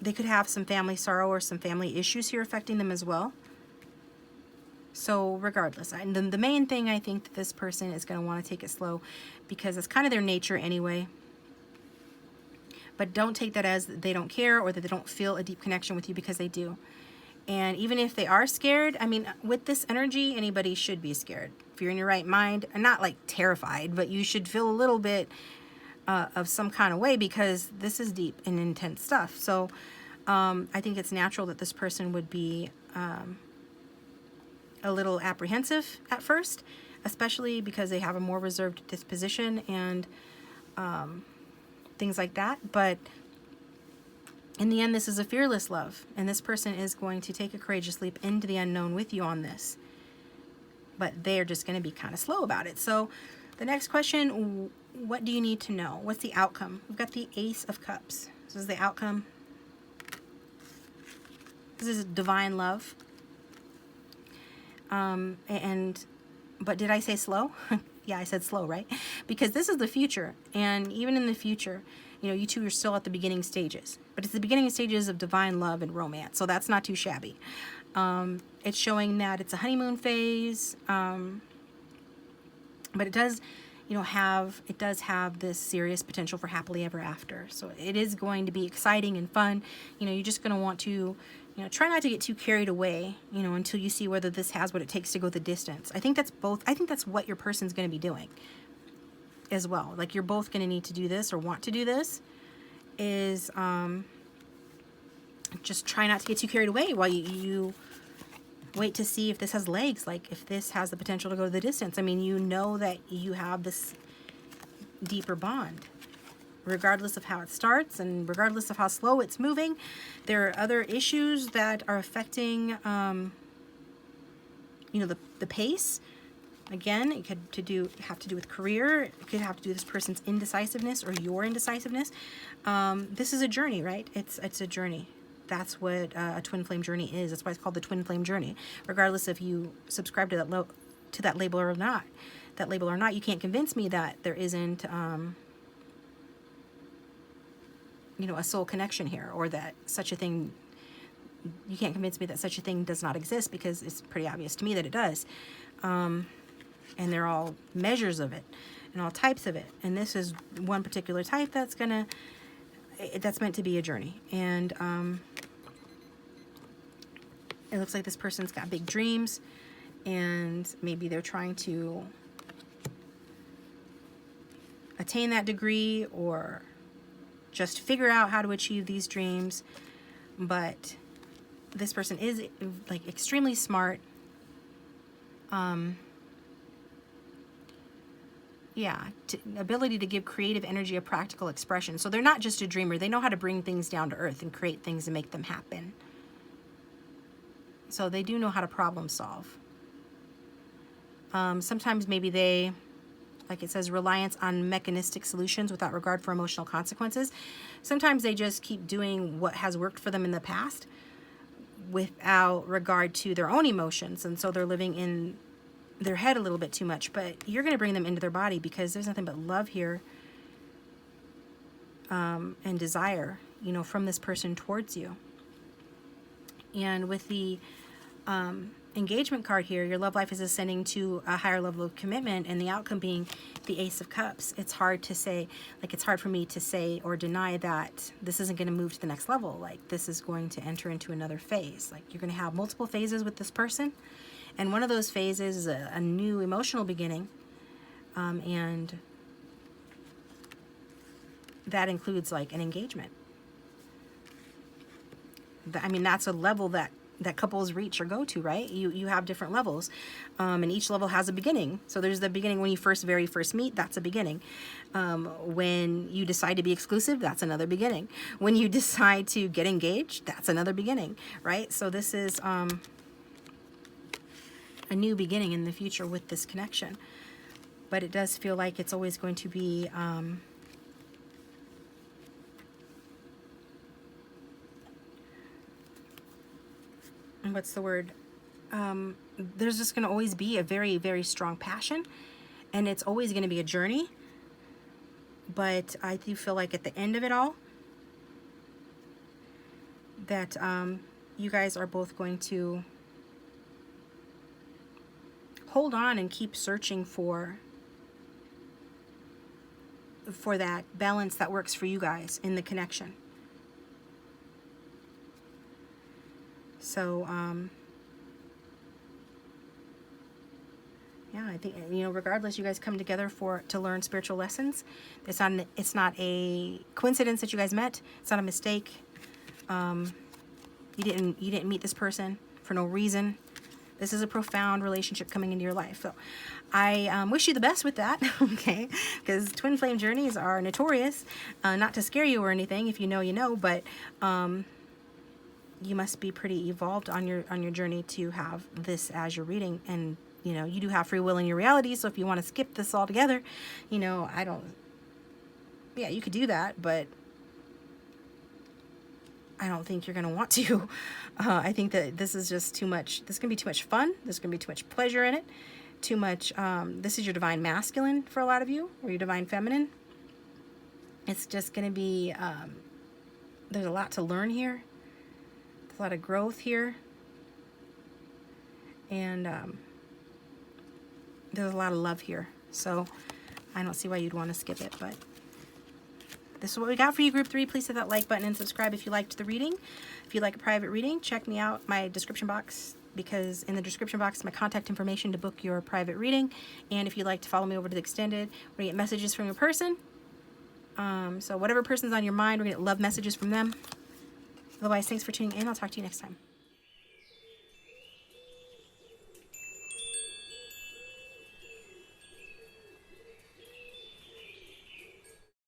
They could have some family sorrow or some family issues here affecting them as well. So regardless, and the main thing, I think that this person is going to want to take it slow because it's kind of their nature anyway. But don't take that as they don't care or that they don't feel a deep connection with you, because they do. And even if they are scared, I mean, with this energy, anybody should be scared. If you're in your right mind, and not like terrified, but you should feel a little bit of some kind of way, because this is deep and intense stuff. So I think it's natural that this person would be a little apprehensive at first, especially because they have a more reserved disposition and things like that. But in the end, this is a fearless love, and this person is going to take a courageous leap into the unknown with you on this. But they're just going to be kind of slow about it. So the next question, what do you need to know? What's the outcome? We've got the Ace of Cups. This is the outcome. This is divine love. But did I say slow? Yeah, I said slow, right? Because this is the future. And even in the future, you know, you two are still at the beginning stages. But it's the beginning stages of divine love and romance. So that's not too shabby. It's showing that it's a honeymoon phase. But it does, you know, have this serious potential for happily ever after. So it is going to be exciting and fun. You know, you're just going to want to, you know, try not to get too carried away, you know, until you see whether this has what it takes to go the distance. I think that's both. I think that's what your person's going to be doing as well. Like, you're both going to need to do this or want to do this, is just try not to get too carried away while you wait to see if this has legs, like if this has the potential to go the distance. I mean, you know that you have this deeper bond. Regardless of how it starts and regardless of how slow it's moving, there are other issues that are affecting, you know, the pace. Again, it could have to do with career. It could have to do with this person's indecisiveness or your indecisiveness. This is a journey, right? It's a journey. That's what a twin flame journey is. That's why it's called the twin flame journey. Regardless if you subscribe to that label or not, you can't convince me that there isn't, you know, a soul connection here, or that such a thing. You can't convince me that such a thing does not exist, because it's pretty obvious to me that it does. And they're all measures of it and all types of it. And this is one particular type that's meant to be a journey. And it looks like this person's got big dreams, and maybe they're trying to attain that degree or just figure out how to achieve these dreams. But this person is like extremely smart. Ability to give creative energy a practical expression. So they're not just a dreamer. They know how to bring things down to earth and create things and make them happen. So they do know how to problem solve. Sometimes maybe they, like it says, reliance on mechanistic solutions without regard for emotional consequences. Sometimes they just keep doing what has worked for them in the past without regard to their own emotions. And so they're living in their head a little bit too much. But you're going to bring them into their body, because there's nothing but love here and desire, you know, from this person towards you. And with the engagement card here, your love life is ascending to a higher level of commitment, and the outcome being the Ace of Cups. It's hard to say, like, it's hard for me to say or deny that this isn't going to move to the next level. Like, this is going to enter into another phase. Like, you're going to have multiple phases with this person, and one of those phases is a new emotional beginning, and that includes like an engagement. I mean, that's a level that couples reach or go to, right? You have different levels, and each level has a beginning. So there's the beginning when you very first meet, that's a beginning. When you decide to be exclusive, that's another beginning. When you decide to get engaged, that's another beginning, right? So this is a new beginning in the future with this connection. But it does feel like it's always going to be what's the word? There's just going to always be a very, very strong passion, and it's always going to be a journey. But I do feel like at the end of it all, that you guys are both going to hold on and keep searching for that balance that works for you guys in the connection. So, yeah, I think, you know, regardless, you guys come together to learn spiritual lessons. It's not a coincidence that you guys met. It's not a mistake. You didn't meet this person for no reason. This is a profound relationship coming into your life. So I wish you the best with that, okay? Because twin flame journeys are notorious. Not to scare you or anything. If you know, you know. But you must be pretty evolved on your journey to have this as your reading. And, you know, you do have free will in your reality. So if you want to skip this altogether, you know, yeah, you could do that. But I don't think you're going to want to. I think that this is just too much. This is going to be too much fun. There's going to be too much pleasure in it. Too much. This is your divine masculine for a lot of you, or your divine feminine. It's just going to be, there's a lot to learn here. There's a lot of growth here. And there's a lot of love here. So I don't see why you'd want to skip it, but this is what we got for you, Group 3. Please hit that like button and subscribe if you liked the reading. If you'd like a private reading, check me out, my description box, because in the description box is my contact information to book your private reading. And if you'd like to follow me over to the extended, we're going to get messages from your person. So whatever person's on your mind, we're going to get love messages from them. Otherwise, thanks for tuning in. I'll talk to you next time.